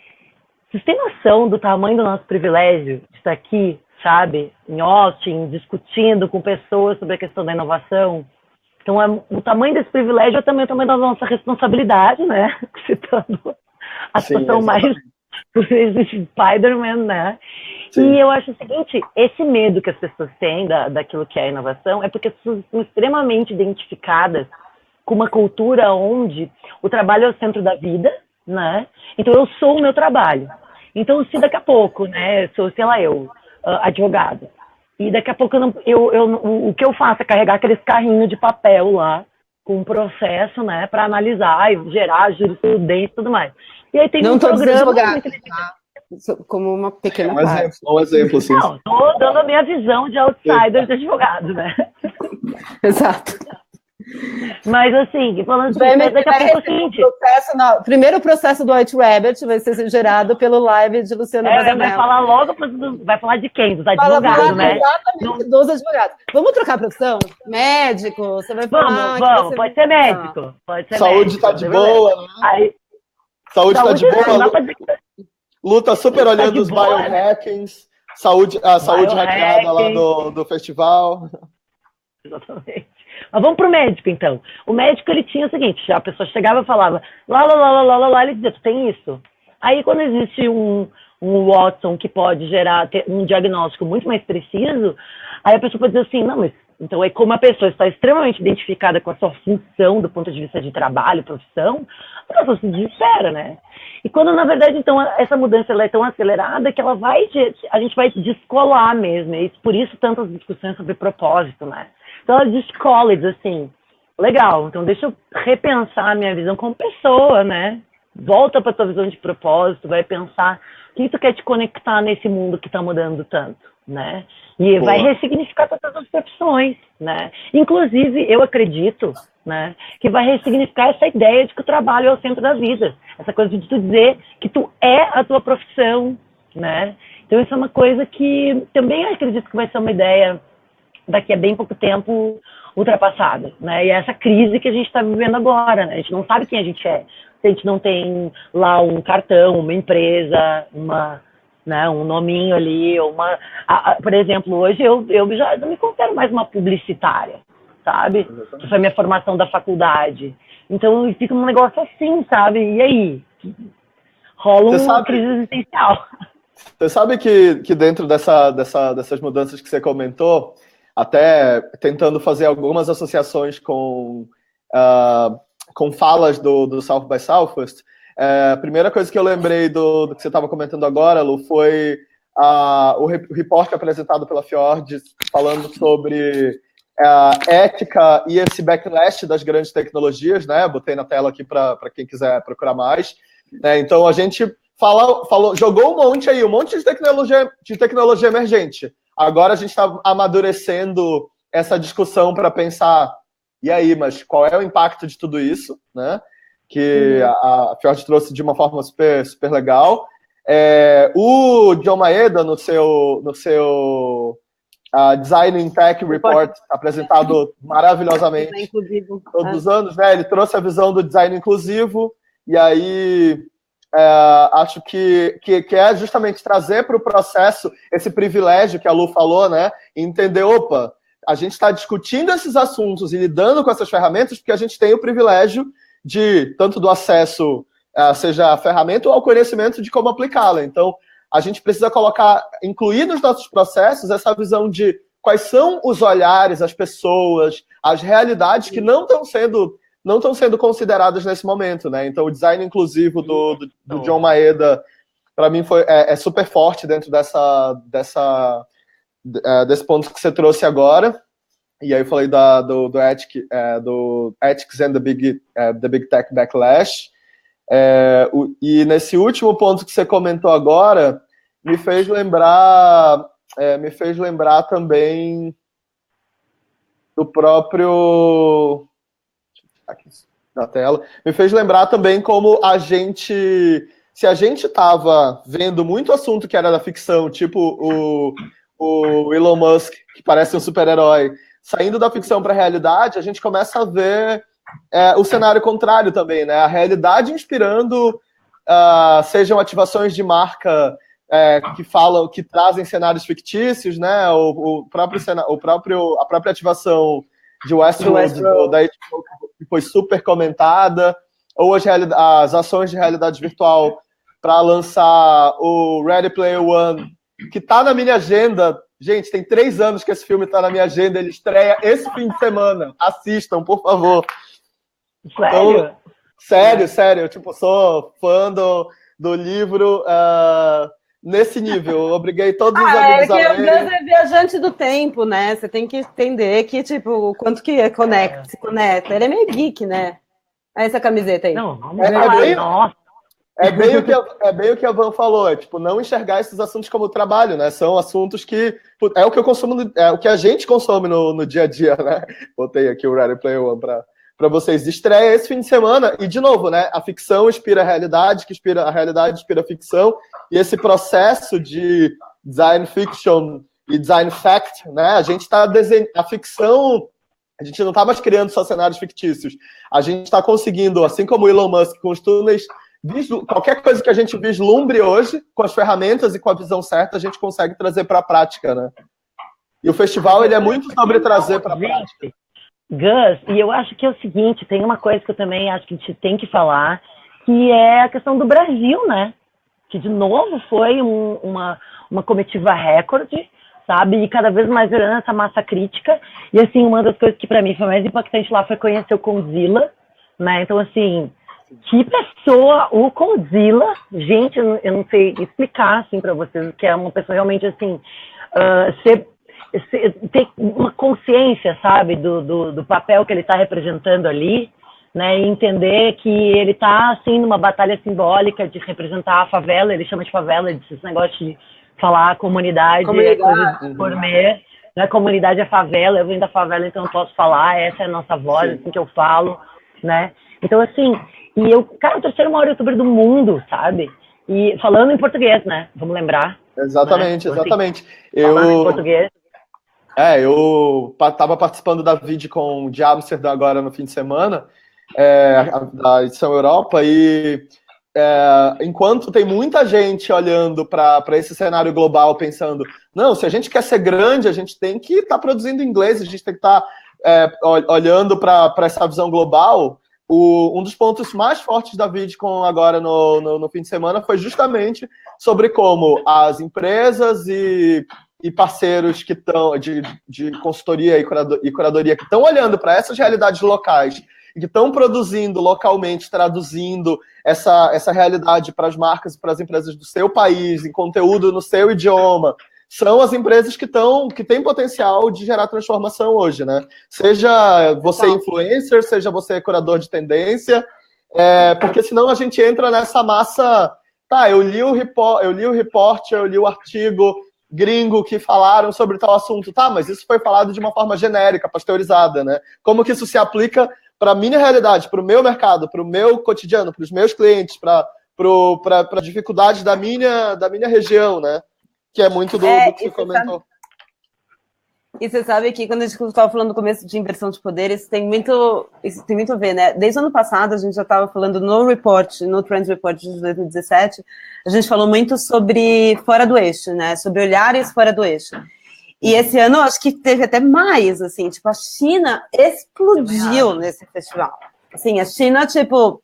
vocês têm noção do tamanho do nosso privilégio de estar aqui, sabe, em Austin, discutindo com pessoas sobre a questão da inovação? Então, o tamanho desse privilégio é também o tamanho da nossa responsabilidade, né? Citando a situação mais do Spider-Man, né? Sim. E eu acho o seguinte, esse medo que as pessoas têm daquilo que é a inovação é porque as pessoas estão extremamente identificadas com uma cultura onde o trabalho é o centro da vida, né? Então, eu sou o meu trabalho. Então, se daqui a pouco, né, sou, sei lá, advogado, e daqui a pouco o que eu faço é carregar aqueles carrinhos de papel lá, com um processo, né, para analisar e gerar jurisprudência e tudo mais. E aí tem não um programa... Como uma pequena parte. Um exemplo, sim. Não, estou dando a minha visão de outsider de advogado, né? Exato. Mas assim, falando assim, daqui a pouco é o seguinte... O primeiro processo do White Rabbit vai ser gerado pelo live de Luciana Bazanello. Vai falar logo, vai falar de quem? Dos advogados, né? Exatamente, dos advogados. Vamos trocar a profissão? Médico, você vai falar... Vamos, pode ser médico. Pode ser saúde médico, tá de boa, né? Aí, saúde tá de boa. Luta super olhando os biohackings, a saúde hackeada lá do festival. Exatamente. Mas vamos pro médico, então. O médico, ele tinha o seguinte, a pessoa chegava e falava, lá, ele dizia, tu tem isso. Aí, quando existe um Watson que pode ter um diagnóstico muito mais preciso, aí a pessoa pode dizer assim, não, mas Então, é como a pessoa está extremamente identificada com a sua função do ponto de vista de trabalho, profissão, a pessoa se desespera, né? E quando, na verdade, então, essa mudança ela é tão acelerada que a gente vai descolar mesmo. E por isso tantas discussões sobre propósito, né? Então, ela descola e diz assim, legal, então deixa eu repensar a minha visão como pessoa, né? Volta para a tua visão de propósito, vai pensar o que tu quer te conectar nesse mundo que está mudando tanto, né? E vai ressignificar todas as profissões, né? Inclusive, eu acredito, né, que vai ressignificar essa ideia de que o trabalho é o centro da vida. Essa coisa de tu dizer que tu é a tua profissão, né? Então, isso é uma coisa que também acredito que vai ser uma ideia daqui a bem pouco tempo ultrapassada, né? E é essa crise que a gente está vivendo agora, né? A gente não sabe quem a gente é. Se a gente não tem lá um cartão, uma empresa, né, um nominho ali, ou por exemplo, hoje eu já não me considero mais uma publicitária, sabe? Que foi a minha formação da faculdade. Então fica um negócio assim, sabe? E aí? Rola uma crise existencial. Você sabe que dentro dessas mudanças que você comentou, até tentando fazer algumas associações com falas do South by Southwest, a primeira coisa que eu lembrei do que você estava comentando agora, Lu, foi o repórter apresentado pela Fjord falando sobre ética e esse backlash das grandes tecnologias, né? Botei na tela aqui para quem quiser procurar mais. Né? Então a gente jogou um monte de tecnologia emergente. Agora a gente está amadurecendo essa discussão para pensar, e aí, mas qual é o impacto de tudo isso, né? Que a Fjord trouxe de uma forma super, super legal. O John Maeda, no seu Design in Tech Report, apresentado maravilhosamente todos os anos, né? Ele trouxe a visão do design inclusivo, e aí acho que é justamente trazer para o processo esse privilégio que a Lu falou, né? E entender, opa, a gente está discutindo esses assuntos e lidando com essas ferramentas porque a gente tem o privilégio de tanto do acesso, seja a ferramenta ou ao conhecimento de como aplicá-la. Então, a gente precisa incluir nos nossos processos essa visão de quais são os olhares, as pessoas, as realidades que não estão sendo consideradas nesse momento, né? Então, o design inclusivo do John Maeda, para mim, é super forte dentro desse ponto que você trouxe agora. E aí eu falei do Ethics and the Big Tech Backlash. E nesse último ponto que você comentou agora, me fez lembrar também do próprio... Aqui na tela. Me fez lembrar também como se a gente estava vendo muito assunto que era da ficção, tipo o Elon Musk, que parece um super-herói, saindo da ficção para a realidade, a gente começa a ver o cenário contrário também, né? A realidade inspirando, sejam ativações de marca que trazem cenários fictícios, né? A própria ativação de Westworld da HBO, que foi super comentada, ou as ações de realidade virtual para lançar o Ready Player One, que está na minha agenda. Gente, tem 3 anos que esse filme está na minha agenda, ele estreia esse fim de semana. Assistam, por favor. Sério? Então, sério. Eu sou fã do livro nesse nível. Eu obriguei todos os amigos a lerem. O Gus é viajante do tempo, né? Você tem que entender que, o quanto que se conecta. Ele é meio geek, né? Olha essa camiseta aí. Não, nossa. É bem o que a Van falou, não enxergar esses assuntos como trabalho, né? São assuntos que é o que eu consumo, é o que a gente consome no dia a dia, né? Botei aqui o Ready Player One para vocês. Estreia esse fim de semana, e de novo, né? A ficção inspira a realidade, a realidade inspira a ficção, e esse processo de design fiction e design fact, né? A gente está a ficção, a gente não está mais criando só cenários fictícios, a gente está conseguindo, assim como o Elon Musk com os túneis, qualquer coisa que a gente vislumbre hoje, com as ferramentas e com a visão certa, a gente consegue trazer para a prática, né? E o festival, ele é muito sobre trazer para a prática. Gus, e eu acho que é o seguinte, tem uma coisa que eu também acho que a gente tem que falar, que é a questão do Brasil, né? Que, de novo, foi uma comitiva recorde, sabe? E cada vez mais virando essa massa crítica. E, assim, uma das coisas que para mim foi mais impactante lá foi conhecer o Condzilla, né? Então, assim, que pessoa, o Condzilla, gente, eu não sei explicar, assim, para vocês, que é uma pessoa realmente, assim, ter uma consciência, sabe, do papel que ele está representando ali, né, e entender que ele está, assim, numa batalha simbólica de representar a favela, ele chama de favela, esse negócio de falar comunidade. É coisa de gourmet, né, comunidade é favela, eu venho da favela, então eu posso falar, essa é a nossa voz, assim que eu falo, né, então, assim, e eu, cara, o terceiro maior youtuber do mundo, sabe, e falando em português, né, vamos lembrar. Exatamente, né? exatamente. Falando em português. Eu estava participando da VidCon de Amsterdã agora no fim de semana, da edição Europa, e enquanto tem muita gente olhando para esse cenário global, pensando, não, se a gente quer ser grande, a gente tem que estar produzindo em inglês, a gente tem que estar olhando para essa visão global. Um dos pontos mais fortes da VidCon agora no fim de semana foi justamente sobre como as empresas e parceiros que estão de consultoria e curadoria que estão olhando para essas realidades locais e que estão produzindo localmente, traduzindo essa realidade para as marcas e para as empresas do seu país, em conteúdo no seu idioma, são as empresas que têm potencial de gerar transformação hoje, né? Seja você influencer, seja você curador de tendência, porque senão a gente entra nessa massa. Tá, eu li o report, eu li o artigo gringo que falaram sobre tal assunto, tá, mas isso foi falado de uma forma genérica, pasteurizada, né? Como que isso se aplica para a minha realidade, para o meu mercado, para o meu cotidiano, para os meus clientes, para as dificuldades da minha região, né? Que é muito do que você comentou. E você sabe que quando a gente estava falando no começo de inversão de poder, isso tem muito a ver, né? Desde o ano passado, a gente já estava falando no Trends Report de 2017, a gente falou muito sobre fora do eixo, né? Sobre olhares fora do eixo. E esse ano, acho que teve até mais, assim, tipo, a China explodiu nesse festival. Assim, a China, tipo,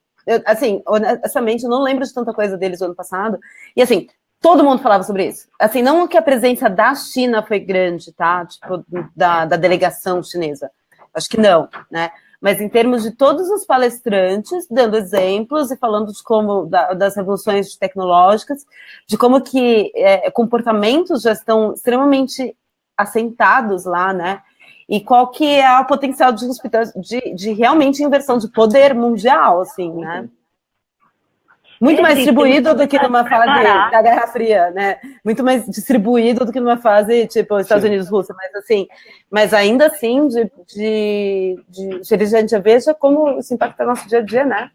honestamente, eu não lembro de tanta coisa deles no ano passado. E, assim, todo mundo falava sobre isso. Assim, não que a presença da China foi grande, tá? Tipo, da delegação chinesa. Acho que não, né? Mas em termos de todos os palestrantes, dando exemplos e falando de como, das revoluções tecnológicas, de como que comportamentos já estão extremamente assentados lá, né? E qual que é o potencial de realmente inversão de poder mundial, assim, né? Muito mais distribuído do que numa fase da Guerra Fria, né? Muito mais distribuído do que numa fase, tipo, Estados Unidos, Rússia, mas ainda assim, a gente veja como isso impacta o nosso dia a dia, né?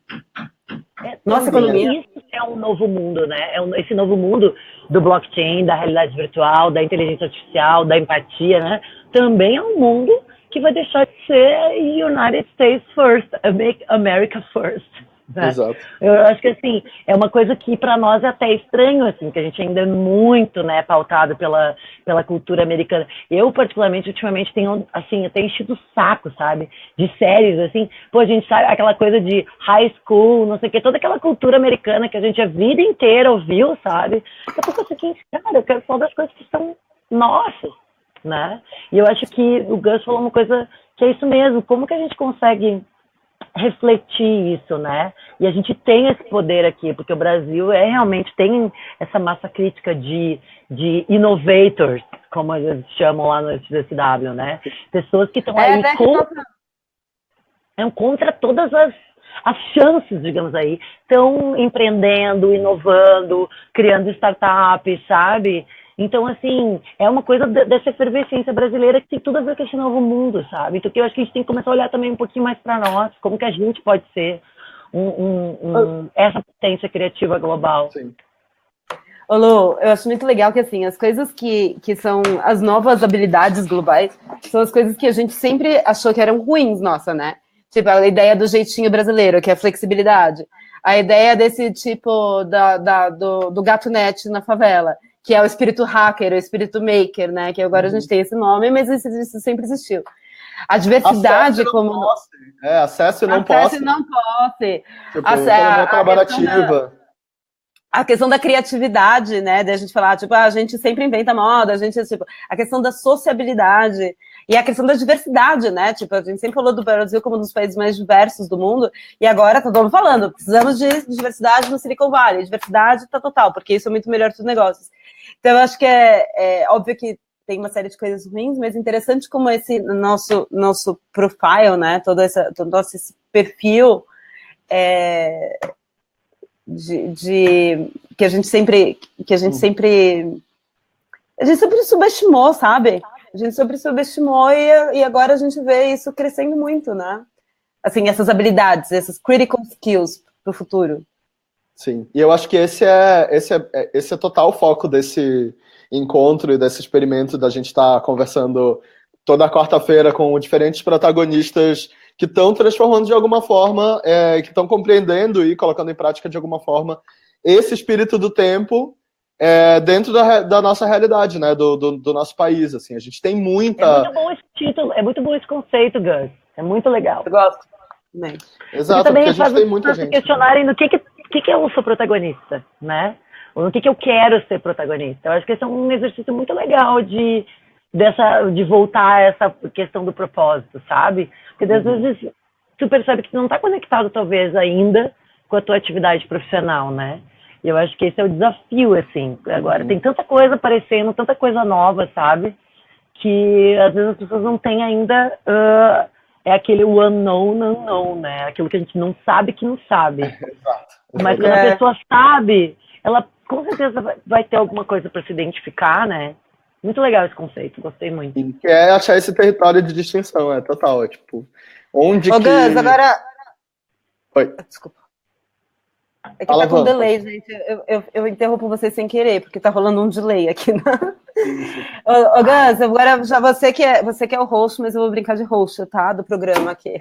Nossa economia. Isso é um novo mundo, né? Esse novo mundo do blockchain, da realidade virtual, da inteligência artificial, da empatia, né? Também é um mundo que vai deixar de ser United States First, Make America First. Né? Exato. Eu acho que, assim, é uma coisa que para nós é até estranho, assim, que a gente ainda é muito, né, pautado pela cultura americana. Eu, particularmente, ultimamente, tenho, assim, até enchido o saco, sabe, de séries, assim, pô, a gente sabe aquela coisa de high school, não sei o que, toda aquela cultura americana que a gente a vida inteira ouviu, sabe, daqui a pouco eu fiquei, cara, eu quero falar das coisas que são nossas, né, e eu acho que o Gus falou uma coisa que é isso mesmo, como que a gente consegue refletir isso, né? E a gente tem esse poder aqui, porque o Brasil realmente tem essa massa crítica de innovators, como eles chamam lá no SDSW, né? Pessoas que estão aí contra todas as chances, digamos aí, estão empreendendo, inovando, criando startups, sabe? Então, assim, é uma coisa dessa efervescência brasileira que tem tudo a ver com esse novo mundo, sabe? Então, eu acho que a gente tem que começar a olhar também um pouquinho mais para nós, como que a gente pode ser essa potência criativa global. Sim. Ô Lu, eu acho muito legal que, assim, as coisas que são as novas habilidades globais são as coisas que a gente sempre achou que eram ruins, nossa, né? Tipo, a ideia do jeitinho brasileiro, que é a flexibilidade. A ideia desse tipo do gato net na favela, que é o espírito hacker, o espírito maker, né? Que agora a gente tem esse nome, mas isso sempre existiu. A diversidade como... acesso e não posse. Acesso e não posse. Tipo, economia colaborativa. a questão da criatividade, né? Da gente falar, tipo, a gente sempre inventa moda, a gente, tipo, a questão da sociabilidade e a questão da diversidade, né? Tipo, a gente sempre falou do Brasil como um dos países mais diversos do mundo, e agora tá todo mundo falando, precisamos de diversidade no Silicon Valley, diversidade tá total, porque isso é muito melhor para os negócios. Então, eu acho que é óbvio que tem uma série de coisas ruins, mas interessante como esse nosso profile, né? Todo nosso esse perfil que a gente sempre subestimou, sabe? A gente sempre subestimou e agora a gente vê isso crescendo muito, né? Assim, essas habilidades, essas critical skills para o futuro. Sim, e eu acho que esse é total o foco desse encontro e desse experimento da gente estar conversando toda quarta-feira com diferentes protagonistas que estão transformando de alguma forma, que estão compreendendo e colocando em prática de alguma forma esse espírito do tempo dentro da nossa realidade, né, do nosso país. Assim, a gente tem muita... É muito bom esse título, é muito bom esse conceito, Gus. É muito legal. Eu gosto também. Exato, porque a gente tem muita gente. Questionarem no que eu sou protagonista, né? Ou no que eu quero ser protagonista. Eu acho que esse é um exercício muito legal de voltar a essa questão do propósito, sabe? Porque às vezes tu percebe que tu não está conectado, talvez, ainda com a tua atividade profissional, né? E eu acho que esse é o desafio, assim. Agora tem tanta coisa aparecendo, tanta coisa nova, sabe? Que às vezes as pessoas não têm ainda... aquele unknown, né? Aquilo que a gente não sabe que não sabe. Exato. Mas quando a pessoa sabe, ela com certeza vai ter alguma coisa para se identificar, né? Muito legal esse conceito, gostei muito. E quer achar esse território de distinção, total. Tipo, onde que... Gus, agora... Oi. Desculpa. É que tá com delay, gente. Eu interrompo você sem querer, porque tá rolando um delay aqui. Ô, Gus, agora já você que é o host, mas eu vou brincar de host, tá? Do programa aqui.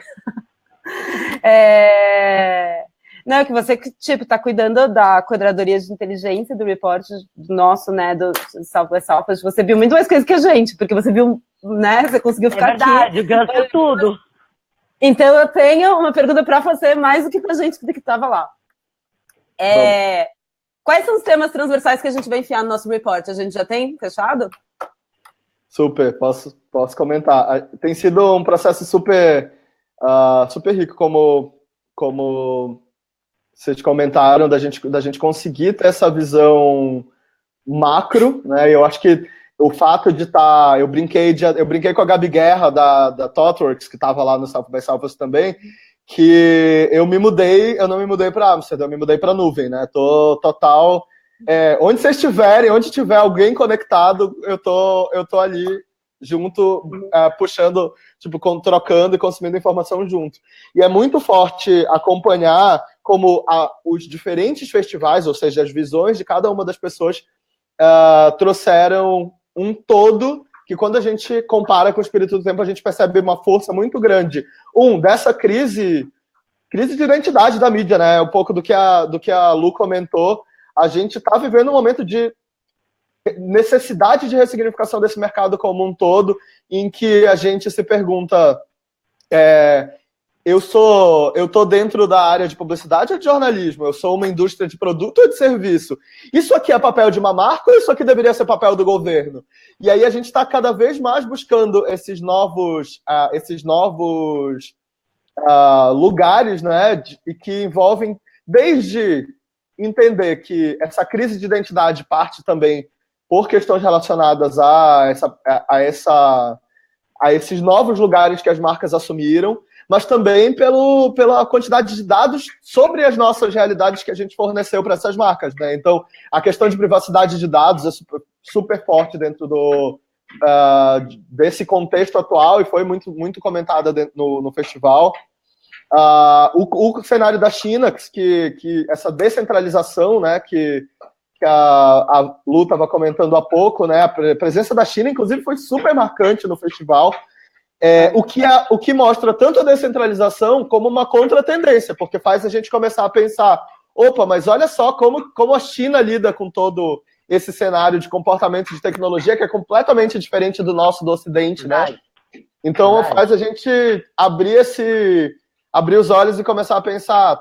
Não, que você tipo, tá cuidando da coordenadoria de inteligência do report nosso, né, do Southwest Southwest. Você viu muito mais coisas que a gente, porque você viu, né, você conseguiu ficar aqui. É verdade, o Gus viu tudo. Então eu tenho uma pergunta para você, mais do que pra gente que estava lá. Quais são os temas transversais que a gente vai enfiar no nosso report? A gente já tem fechado? Super, posso comentar. Tem sido um processo super rico, como vocês comentaram, da gente conseguir ter essa visão macro, né? Eu acho que o fato de estar... Eu brinquei com a Gabi Guerra, da ThoughtWorks, que estava lá no South by Southwest também, que eu não me mudei para Amsterdã, eu me mudei para nuvem, né? Tô total... onde vocês estiverem, onde tiver alguém conectado, eu tô ali junto, puxando, tipo, trocando e consumindo informação junto. E é muito forte acompanhar como os diferentes festivais, ou seja, as visões de cada uma das pessoas trouxeram um todo que, quando a gente compara com o Espírito do Tempo, a gente percebe uma força muito grande. Dessa crise de identidade da mídia, né? Um pouco do que a Lu comentou. A gente está vivendo um momento de necessidade de ressignificação desse mercado como um todo, em que a gente se pergunta: eu tô dentro da área de publicidade ou de jornalismo? Eu sou uma indústria de produto ou de serviço? Isso aqui é papel de uma marca ou isso aqui deveria ser papel do governo? E aí a gente está cada vez mais buscando esses novos lugares, né, que envolvem desde entender que essa crise de identidade parte também por questões relacionadas a esses novos lugares que as marcas assumiram, mas também pela quantidade de dados sobre as nossas realidades que a gente forneceu para essas marcas, né? Então, a questão de privacidade de dados é super forte dentro desse contexto atual e foi muito, muito comentada no festival. O cenário da China, que essa descentralização, né, que a Lu estava comentando há pouco, né, a presença da China, inclusive, foi super marcante no festival, o que mostra tanto a descentralização como uma contratendência, porque faz a gente começar a pensar, opa, mas olha só como a China lida com todo esse cenário de comportamento de tecnologia que é completamente diferente do nosso, do Ocidente, né? Então faz a gente abrir os olhos e começar a pensar,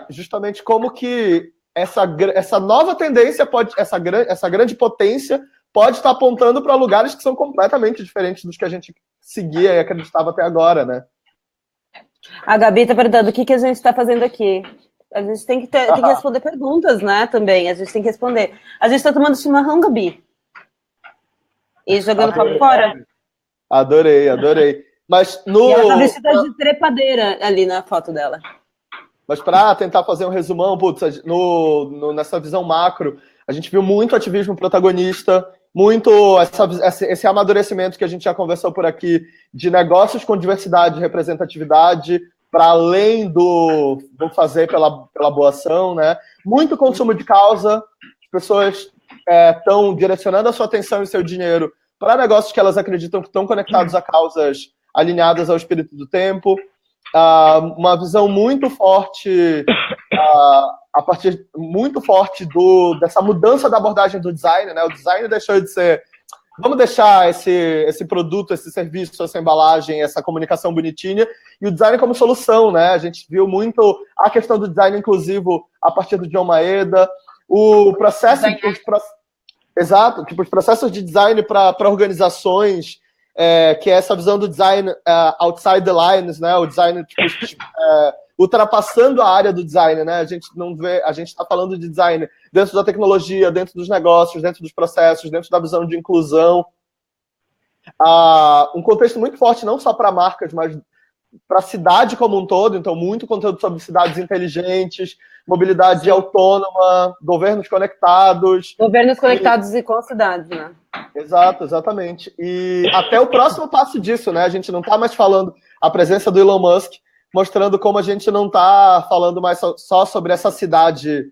justamente como que essa nova tendência, essa grande potência pode estar apontando para lugares que são completamente diferentes dos que a gente seguia e acreditava até agora, né? A Gabi está perguntando o que a gente está fazendo aqui. A gente tem que responder perguntas, né, também. A gente tem que responder. A gente está tomando chimarrão, Gabi. E jogando papo fora. Adorei. Mas E ela tá vestida de trepadeira ali na foto dela. Mas para tentar fazer um resumão, putz, nessa visão macro, a gente viu muito ativismo protagonista, muito esse amadurecimento que a gente já conversou por aqui, de negócios com diversidade e representatividade, para além do fazer pela boa ação, né? Muito consumo de causa, as pessoas estão direcionando a sua atenção e seu dinheiro para negócios que elas acreditam que estão conectados a causas alinhadas ao espírito do tempo. Uma visão muito forte, a partir muito forte dessa mudança da abordagem do design, né? O design deixou de ser, vamos deixar esse produto, esse serviço, essa embalagem, essa comunicação bonitinha, e o design como solução, né? A gente viu muito a questão do design inclusivo a partir do John Maeda, o processo, exato, tipo, os processos de design para organizações, que é essa visão do design outside the lines, né? O design tipo, ultrapassando a área do design, né? A gente está falando de design dentro da tecnologia, dentro dos negócios, dentro dos processos, dentro da visão de inclusão. Um contexto muito forte não só para marcas, mas para a cidade como um todo. Então, muito conteúdo sobre cidades inteligentes, mobilidade autônoma, governos conectados. Governos conectados e com cidades, né? Exato, exatamente. E até o próximo passo disso, né? A gente não está mais falando a presença do Elon Musk, mostrando como a gente não está falando mais só sobre essa cidade,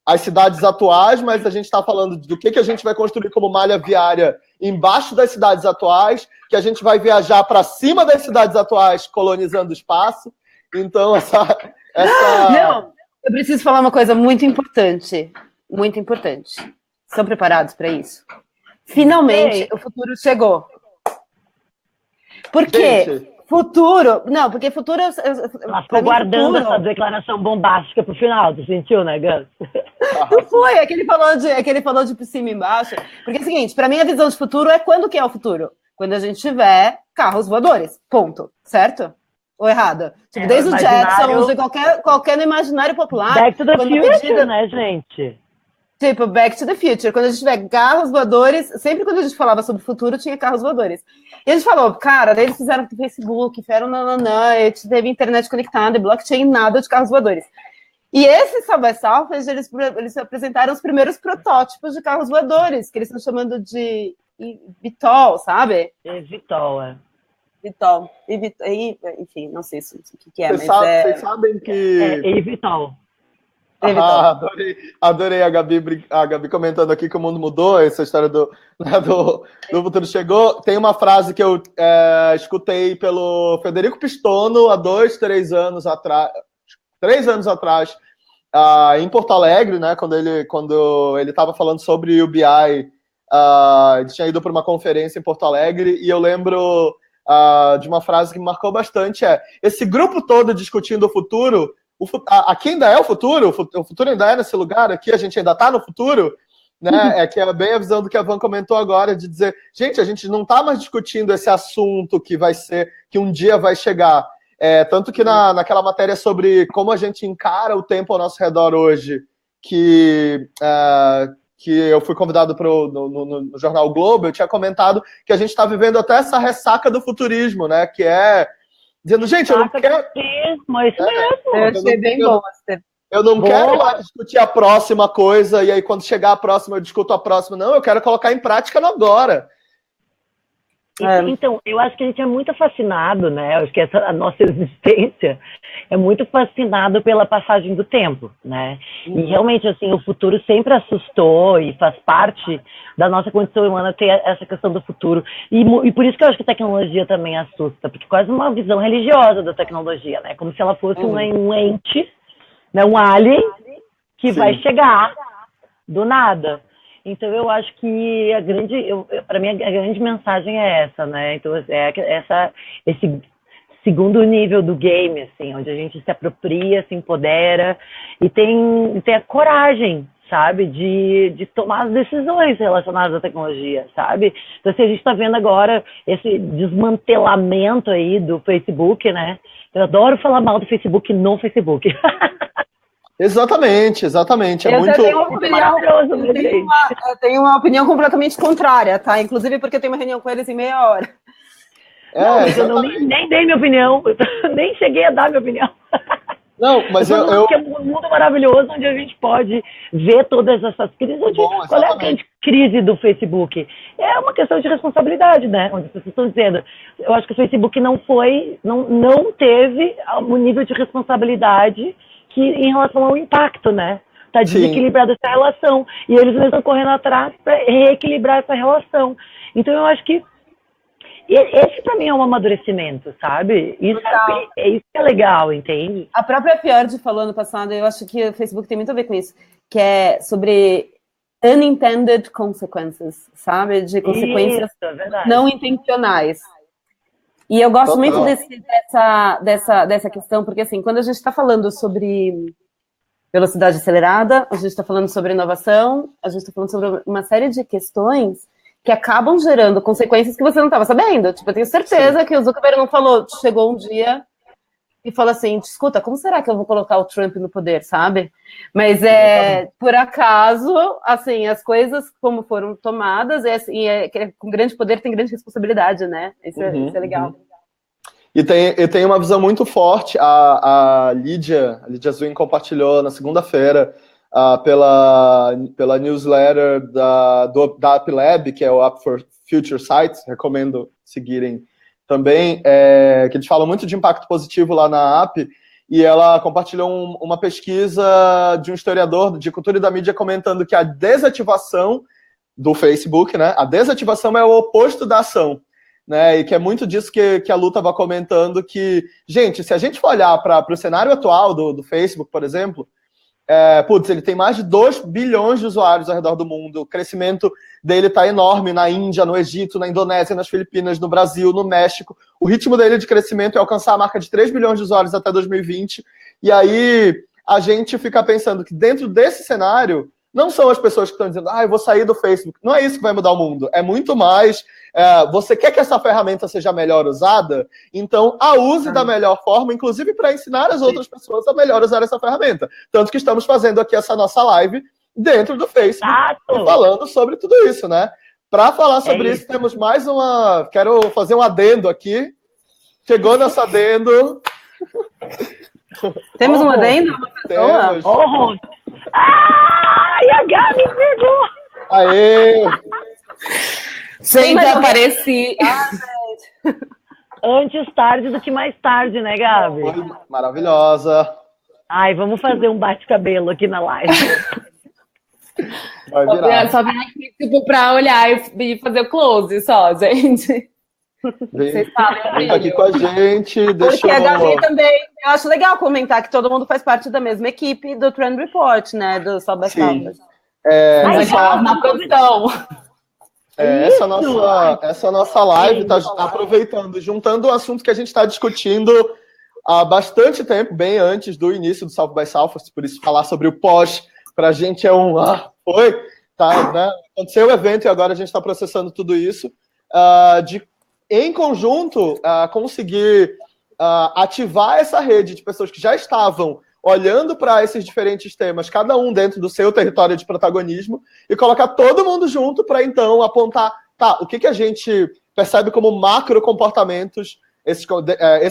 as cidades atuais, mas a gente está falando do que a gente vai construir como malha viária embaixo das cidades atuais, que a gente vai viajar para cima das cidades atuais, colonizando o espaço. Então, Não, eu preciso falar uma coisa muito importante. Muito importante. Estão preparados para isso? Finalmente, o futuro chegou. Por quê? Gente, futuro... Não, porque futuro... Ela ficou guardando essa declaração bombástica pro final, tu sentiu, né, Gus? Não foi, é que ele falou de por cima e embaixo. Porque é o seguinte, para mim a visão de futuro é quando que é o futuro? Quando a gente tiver carros voadores, ponto, certo? Ou errado? Tipo, desde o Jackson, de qualquer no imaginário popular... Back to the future, né, gente? Tipo, Back to the Future. Quando a gente tiver carros voadores, sempre quando a gente falava sobre o futuro, tinha carros voadores. E a gente falou, cara, daí eles fizeram o Facebook, fizeram nananã, teve internet conectada, blockchain, nada de carros voadores. E esse South by Southwest, eles apresentaram os primeiros protótipos de carros voadores, que eles estão chamando de VTOL, sabe? VTOL, VTOL. Enfim, não sei o que é, mas vocês sabem que... VTOL. Adorei a Gabi comentando aqui que o mundo mudou, essa história do futuro chegou. Tem uma frase que eu escutei pelo Federico Pistono há 3 anos atrás, em Porto Alegre, né, quando ele estava falando sobre o BI, ele tinha ido para uma conferência em Porto Alegre, e eu lembro de uma frase que me marcou bastante, esse grupo todo discutindo o futuro, aqui ainda é o futuro ainda é nesse lugar, aqui a gente ainda está no futuro, né? Que é bem a visão do que a Van comentou agora, de dizer, gente, a gente não está mais discutindo esse assunto que um dia vai chegar. Tanto que naquela matéria sobre como a gente encara o tempo ao nosso redor hoje, que eu fui convidado no jornal o Globo, eu tinha comentado que a gente está vivendo até essa ressaca do futurismo, né? Que é dizendo, gente, eu não quero... Isso mesmo. Eu achei bem bom. Eu não quero lá discutir a próxima coisa, e aí quando chegar a próxima eu discuto a próxima. Não, eu quero colocar em prática no agora. Então, eu acho que a gente é muito fascinado, né? Eu acho que a nossa existência é muito fascinado pela passagem do tempo, né? E realmente, assim, o futuro sempre assustou e faz parte da nossa condição humana ter essa questão do futuro. E por isso que eu acho que a tecnologia também assusta, porque quase uma visão religiosa da tecnologia, né? Como se ela fosse um ente, né? Um alien que vai chegar do nada. Então, eu acho que para mim, a grande mensagem é essa, né? Então, esse segundo nível do game, assim, onde a gente se apropria, se empodera e tem a coragem, sabe, de tomar as decisões relacionadas à tecnologia, sabe? Então, assim, a gente está vendo agora esse desmantelamento aí do Facebook, né? Eu adoro falar mal do Facebook no Facebook. Exatamente. É muito maravilhoso, eu tenho uma opinião completamente contrária, tá? Inclusive porque eu tenho uma reunião com eles em meia hora. Mas eu nem dei minha opinião, nem cheguei a dar minha opinião. Não, mas eu que é um mundo maravilhoso onde a gente pode ver todas essas crises. Qual é a grande crise do Facebook? É uma questão de responsabilidade, né? Onde as pessoas estão dizendo, eu acho que o Facebook não teve o nível de responsabilidade que em relação ao impacto, né? Está desequilibrada essa relação. E eles mesmos estão correndo atrás para reequilibrar essa relação. Então, eu acho que esse para mim é um amadurecimento, sabe? Isso é legal, entende? A própria Piord falou ano passado, eu acho que o Facebook tem muito a ver com isso, que é sobre unintended consequences, sabe? De consequências não intencionais. E eu gosto muito dessa questão, porque assim, quando a gente está falando sobre velocidade acelerada, a gente está falando sobre inovação, a gente está falando sobre uma série de questões que acabam gerando consequências que você não estava sabendo. Tipo, eu tenho certeza que o Zuckerberg não falou, chegou um dia e falou assim, escuta, como será que eu vou colocar o Trump no poder, sabe? Mas por acaso, assim, as coisas como foram tomadas, com grande poder tem grande responsabilidade, né? Isso é legal. E tem uma visão muito forte, a Lídia Zwin compartilhou na segunda-feira, pela newsletter da App Lab, que é o App for Future Sites, recomendo seguirem também, que eles falam muito de impacto positivo lá na app, e ela compartilhou uma pesquisa de um historiador de cultura e da mídia comentando que a desativação do Facebook, né, a desativação é o oposto da ação, né, e que é muito disso que a Lu estava comentando, que, gente, se a gente for olhar para o cenário atual do Facebook, por exemplo, ele tem mais de 2 bilhões de usuários ao redor do mundo. O crescimento dele está enorme na Índia, no Egito, na Indonésia, nas Filipinas, no Brasil, no México. O ritmo dele de crescimento é alcançar a marca de 3 bilhões de usuários até 2020. E aí a gente fica pensando que dentro desse cenário, não são as pessoas que estão dizendo, eu vou sair do Facebook. Não é isso que vai mudar o mundo. É muito mais... você quer que essa ferramenta seja melhor usada? Então, a use da melhor forma, inclusive para ensinar as outras pessoas a melhor usar essa ferramenta. Tanto que estamos fazendo aqui essa nossa live dentro do Facebook, falando sobre tudo isso, né? Para falar sobre isso, temos mais uma... Quero fazer um adendo aqui. Chegou nosso adendo. Temos um adendo? Temos. Ai, a Gabi pegou! Aê! Sempre apareci. Antes tarde do que mais tarde, né, Gabi? Maravilhosa. Ai, vamos fazer um bate-cabelo aqui na live. Vai virar. Só vim aqui, tipo, pra olhar e fazer o close só, gente. Vem aqui com a gente. Porque a Gabi também, eu acho legal comentar que todo mundo faz parte da mesma equipe do Trend Report, né? Do South by Southwest. Na produção. Essa nossa live está aproveitando, juntando um assunto que a gente está discutindo há bastante tempo, bem antes do início do South by Southwest, por isso falar sobre o pós, para a gente é um... né? Aconteceu o evento e agora a gente está processando tudo isso, em conjunto, conseguir ativar essa rede de pessoas que já estavam olhando para esses diferentes temas, cada um dentro do seu território de protagonismo, e colocar todo mundo junto para, então, apontar, o que a gente percebe como macro comportamentos, esses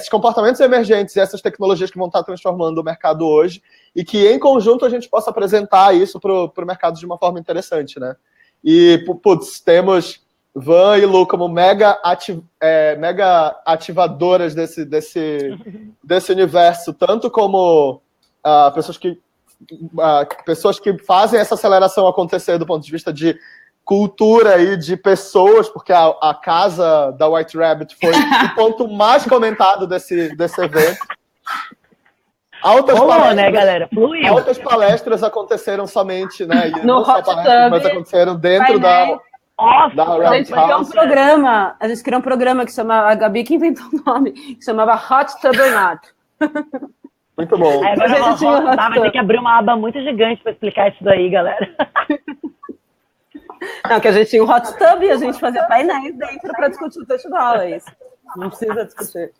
comportamentos emergentes e essas tecnologias que vão estar transformando o mercado hoje, e que, em conjunto, a gente possa apresentar isso para o mercado de uma forma interessante, né? E, temos Van e Lu como mega ativadoras desse universo, tanto como pessoas que fazem essa aceleração acontecer do ponto de vista de cultura e de pessoas, porque a casa da White Rabbit foi o ponto mais comentado desse evento. Né, galera? Fluiu. Altas palestras aconteceram somente, né? No não só palestras, mas aconteceram dentro da A gente criou um programa que chamava, a Gabi que inventou o nome, que chamava Hot Tub or Not. Muito bom. Aí agora vai ter que abrir uma aba muito gigante para explicar isso daí, galera. Não, que a gente tinha um hot tub e a gente fazia painéis dentro para discutir o festival, é isso. Não precisa discutir.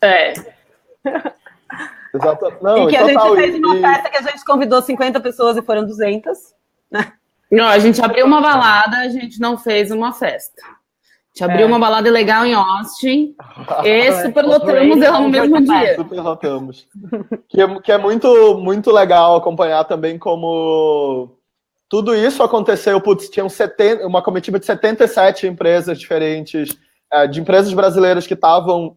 Exato. Não, e que a gente fez uma festa que a gente convidou 50 pessoas e foram 200, né? Não, a gente abriu uma balada, a gente não fez uma festa. A gente abriu uma balada ilegal em Austin e superlotamos ela no mesmo dia. Superlotamos. Que é muito, muito legal acompanhar também como tudo isso aconteceu. Putz, tinham uma comitiva de 77 empresas diferentes, de empresas brasileiras que estavam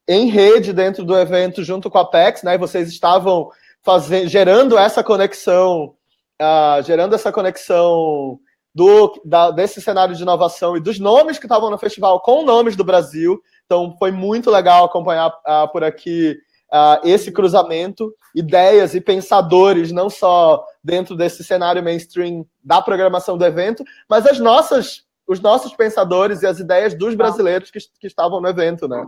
em rede dentro do evento junto com a Apex, né? E vocês estavam gerando essa conexão desse cenário de inovação e dos nomes que estavam no festival com nomes do Brasil. Então, foi muito legal acompanhar por aqui esse cruzamento, ideias e pensadores, não só dentro desse cenário mainstream da programação do evento, mas os nossos pensadores e as ideias dos brasileiros que estavam no evento, né?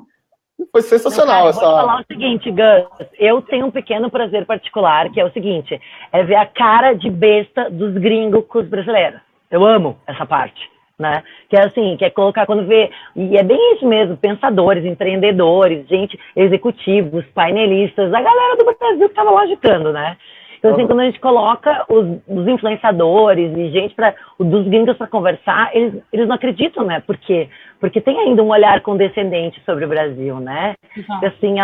Foi sensacional. Vou te falar o seguinte, Gus, eu tenho um pequeno prazer particular, que é o seguinte, é ver a cara de besta dos gringos com os brasileiros. Eu amo essa parte, né? Que é assim, que é colocar quando vê, e é bem isso mesmo, pensadores, empreendedores, gente, executivos, painelistas, a galera do Brasil que estava lá agitando, né? Então, assim, quando a gente coloca os influenciadores e gente dos gringos para conversar, eles não acreditam, né? Por quê? Porque tem ainda um olhar condescendente sobre o Brasil, né? Uhum. Assim,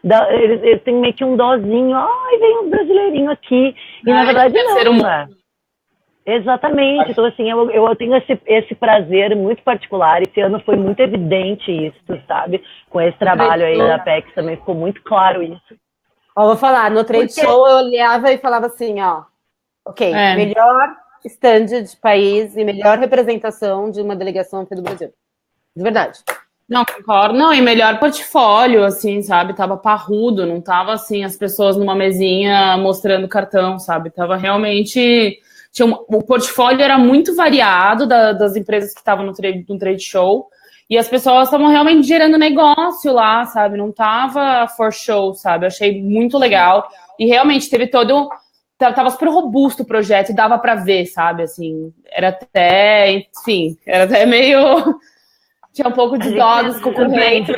eles têm meio que um dozinho, vem um brasileirinho aqui. E na verdade não, né? Exatamente. Então, assim, eu tenho esse prazer muito particular. Esse ano foi muito evidente isso, sabe? Com esse trabalho aí da Apex também ficou muito claro isso. Vou falar, no trade show eu olhava e falava assim, melhor stand de país e melhor representação de uma delegação aqui do Brasil. De verdade. Não, concordo. Não, e melhor portfólio, assim, sabe? Tava parrudo, não tava, assim, as pessoas numa mesinha mostrando cartão, sabe? Tava realmente... o portfólio era muito variado das empresas que estavam no trade show. E as pessoas estavam realmente gerando negócio lá, sabe? Não tava for show, sabe? Eu achei muito legal. E realmente teve todo... Tava super robusto o projeto e dava pra ver, sabe? Assim, era até... Enfim, era até meio... Tinha um pouco de dó dos concorrentes.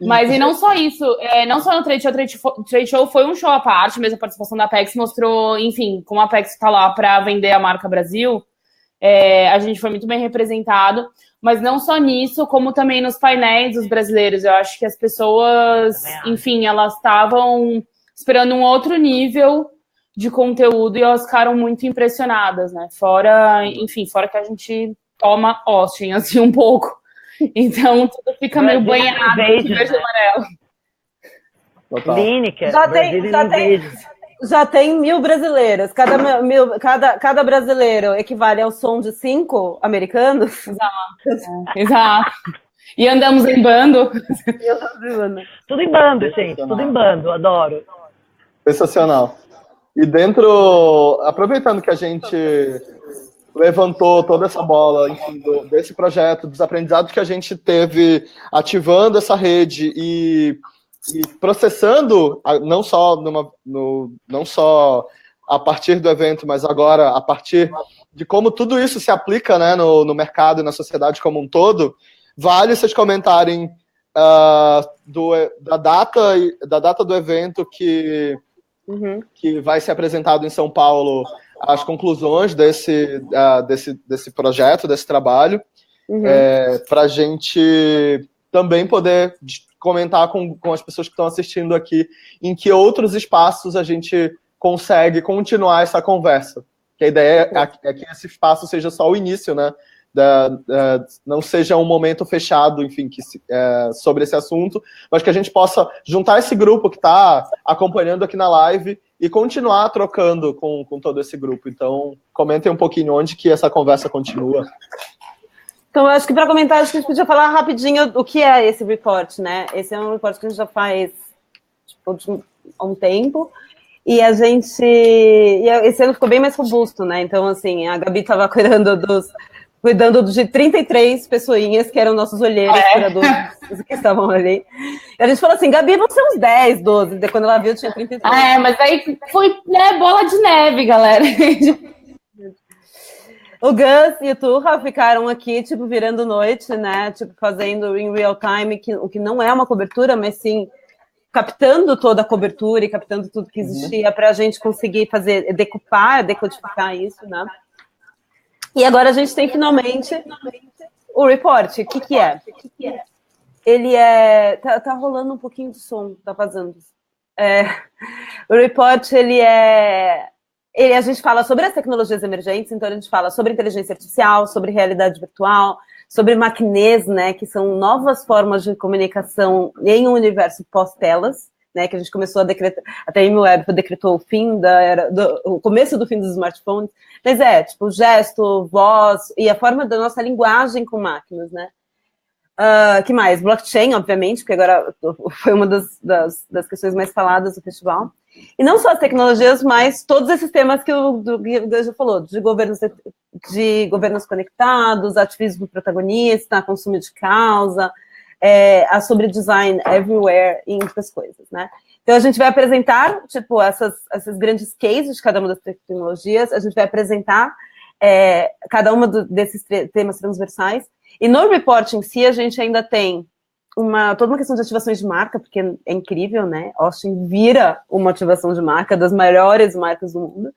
Mas e não só isso. Não só no Trade Show foi um show à parte, mesmo a participação da Apex mostrou, enfim, como a Apex tá lá pra vender a marca Brasil... a gente foi muito bem representado, mas não só nisso, como também nos painéis dos brasileiros. Eu acho que as pessoas, enfim, elas estavam esperando um outro nível de conteúdo e elas ficaram muito impressionadas, né? Fora que a gente toma Austin, assim, um pouco. Então, tudo fica meio banhado de verde e amarelo. Lineker, já tem 1.000 brasileiros. Cada brasileiro equivale ao som de 5 americanos. Exato. E andamos em bando. Tudo em bando, gente. Tudo em bando, adoro. Sensacional. E aproveitando que a gente levantou toda essa bola, enfim, desse projeto, dos aprendizados que a gente teve ativando essa rede e processando, não só a partir do evento, mas agora a partir de como tudo isso se aplica, né, no mercado e na sociedade como um todo, vale vocês comentarem da data do evento que vai ser apresentado em São Paulo, as conclusões desse projeto, desse trabalho, para a gente também poder comentar com as pessoas que estão assistindo aqui em que outros espaços a gente consegue continuar essa conversa. Que a ideia é que esse espaço seja só o início, né? Não seja um momento fechado, enfim, sobre esse assunto, mas que a gente possa juntar esse grupo que está acompanhando aqui na live e continuar trocando com todo esse grupo. Então, comentem um pouquinho onde que essa conversa continua. Então, eu acho que para comentar, acho que a gente podia falar rapidinho o que é esse report, né? Esse é um report que a gente já faz há um tempo. E a gente... esse ano ficou bem mais robusto, né? Então, assim, a Gabi estava cuidando de 33 pessoinhas que eram nossos olheiros, curadores que estavam ali. E a gente falou assim, Gabi, vão ser uns 10, 12. Daí, quando ela viu, tinha 33. Mas aí foi, né, bola de neve, galera. O Gus e o Turra ficaram aqui, tipo, virando noite, né? Tipo, fazendo em real time, o que não é uma cobertura, mas sim captando toda a cobertura e captando tudo que existia para a gente conseguir fazer, decodificar isso, né? E agora a gente tem finalmente o report. O que é? Ele é... Tá rolando um pouquinho de som, tá vazando. O report, a gente fala sobre as tecnologias emergentes, então a gente fala sobre inteligência artificial, sobre realidade virtual, sobre maquinês, né, que são novas formas de comunicação em um universo pós-telas, né, que a gente começou a decretar, até a Web decretou o fim o começo do fim dos smartphones, mas tipo, gesto, voz e a forma da nossa linguagem com máquinas, né. Que mais? Blockchain, obviamente, porque agora foi uma das questões mais faladas do festival. E não só as tecnologias, mas todos esses temas que o Gus já falou, de governos conectados, ativismo protagonista, consumo de causa, sobre design everywhere e outras coisas, né? Então, a gente vai apresentar, tipo, essas grandes cases de cada uma das tecnologias, a gente vai apresentar cada uma desses temas transversais, e no report em si, a gente ainda tem toda uma questão de ativações de marca, porque é incrível, né? Austin vira uma ativação de marca das maiores marcas do mundo.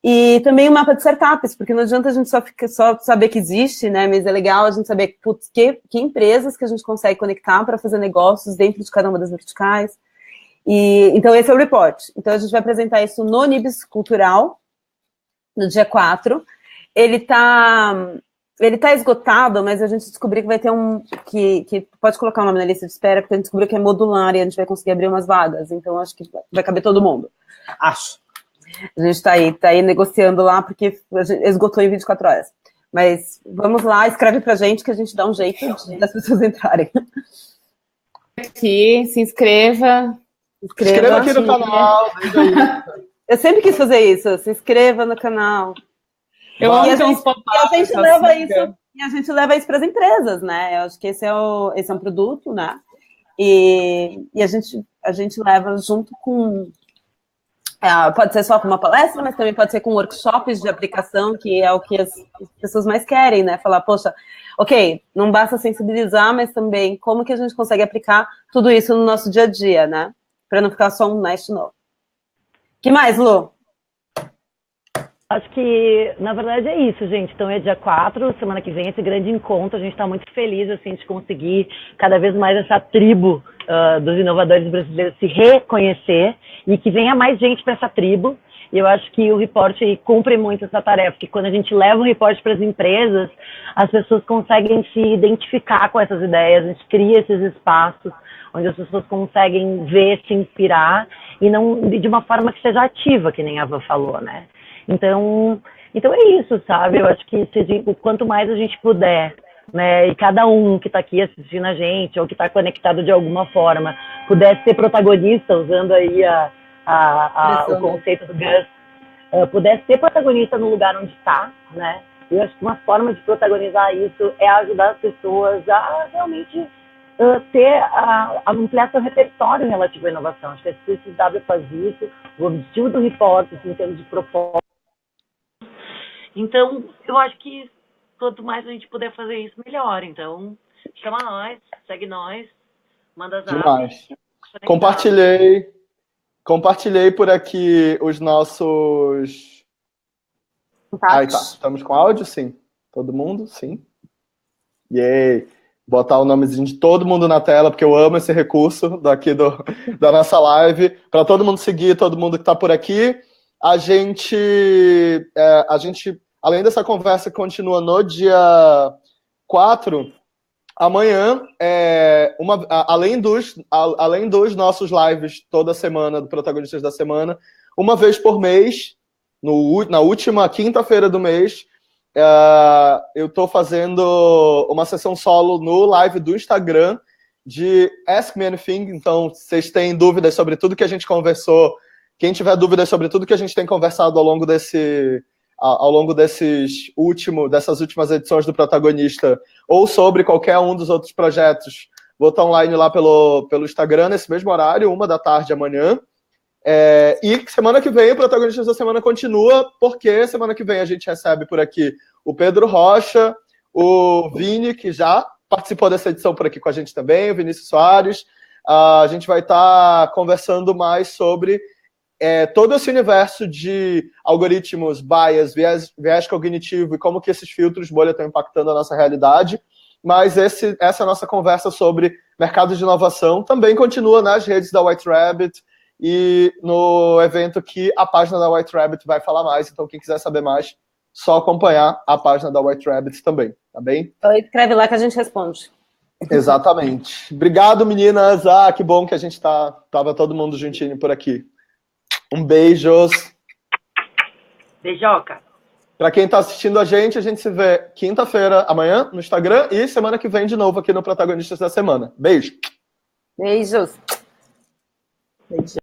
E também o mapa de startups, porque não adianta a gente só saber que existe, né? Mas é legal a gente saber que empresas que a gente consegue conectar para fazer negócios dentro de cada uma das verticais. Então, esse é o report. Então, a gente vai apresentar isso no Nibs Cultural, no dia 4. Ele tá esgotado, mas a gente descobriu que vai ter que pode colocar o nome na lista de espera, porque a gente descobriu que é modular e a gente vai conseguir abrir umas vagas. Então, acho que vai caber todo mundo. Acho. A gente tá aí negociando lá, porque a gente esgotou em 24 horas. Mas vamos lá, escreve pra gente que a gente dá um jeito das pessoas entrarem. Aqui, se inscreva. Inscreva aqui no canal. Eu sempre quis fazer isso. Se inscreva no canal. Eu amo que uns a gente leva isso, e a gente leva isso para as empresas, né? Eu acho que esse é um produto, né? E a gente leva junto com... pode ser só com uma palestra, mas também pode ser com workshops de aplicação, que é o que as pessoas mais querem, né? Falar, poxa, ok, não basta sensibilizar, mas também como que a gente consegue aplicar tudo isso no nosso dia a dia, né? Para não ficar só um nice to know. O que mais, Lu? Acho que, na verdade, é isso, gente. Então, é dia 4, semana que vem, esse grande encontro. A gente está muito feliz, assim, de conseguir cada vez mais essa tribo dos inovadores brasileiros se reconhecer e que venha mais gente para essa tribo. E eu acho que o report cumpre muito essa tarefa, que quando a gente leva o report para as empresas, as pessoas conseguem se identificar com essas ideias, a gente cria esses espaços onde as pessoas conseguem ver, se inspirar, e não de uma forma que seja ativa, que nem a Ava falou, né? Então é isso, sabe? Eu acho que quanto mais a gente puder, né, e cada um que está aqui assistindo a gente, ou que está conectado de alguma forma, puder ser protagonista, usando aí o conceito do Gus, puder ser protagonista no lugar onde está, né? Eu acho que uma forma de protagonizar isso é ajudar as pessoas a realmente ter ampliar seu repertório relativo à inovação. Acho que a CCW faz isso, o objetivo do report, assim, em termos de propósito. Então, eu acho que quanto mais a gente puder fazer isso, melhor. Então, chama nós, segue nós, manda zap. Demais. Compartilhei por aqui os nossos... Aí tá, estamos com áudio? Sim. Todo mundo? Sim. Yay! Botar o nomezinho de todo mundo na tela, porque eu amo esse recurso daqui da nossa live. Para todo mundo seguir, todo mundo que está por aqui. A gente, além dessa conversa que continua no dia 4, amanhã, além dos nossos lives toda semana, do Protagonistas da Semana, uma vez por mês, na última quinta-feira do mês, eu estou fazendo uma sessão solo no live do Instagram de Ask Me Anything. Então, vocês têm dúvidas sobre tudo que a gente conversou, Quem tiver dúvidas sobre tudo que a gente tem conversado ao longo dessas últimas edições do Protagonista, ou sobre qualquer um dos outros projetos, vou estar online lá pelo Instagram, nesse mesmo horário, 13h amanhã. E semana que vem o Protagonistas da Semana continua, porque semana que vem a gente recebe por aqui o Pedro Rocha, o Vini, que já participou dessa edição por aqui com a gente também, o Vinícius Soares. A gente vai estar conversando mais sobre todo esse universo de algoritmos, bias, viés cognitivo e como que esses filtros bolha estão impactando a nossa realidade. Mas essa nossa conversa sobre mercado de inovação também continua nas redes da White Rabbit e no evento que a página da White Rabbit vai falar mais. Então, quem quiser saber mais, só acompanhar a página da White Rabbit também, tá bem? Então, escreve lá que a gente responde. Exatamente. Obrigado, meninas. Que bom que a gente tava todo mundo juntinho por aqui. Beijos. Beijoca. Para quem está assistindo a gente se vê quinta-feira, amanhã, no Instagram, e semana que vem de novo aqui no Protagonistas da Semana. Beijo. Beijos. Beijo.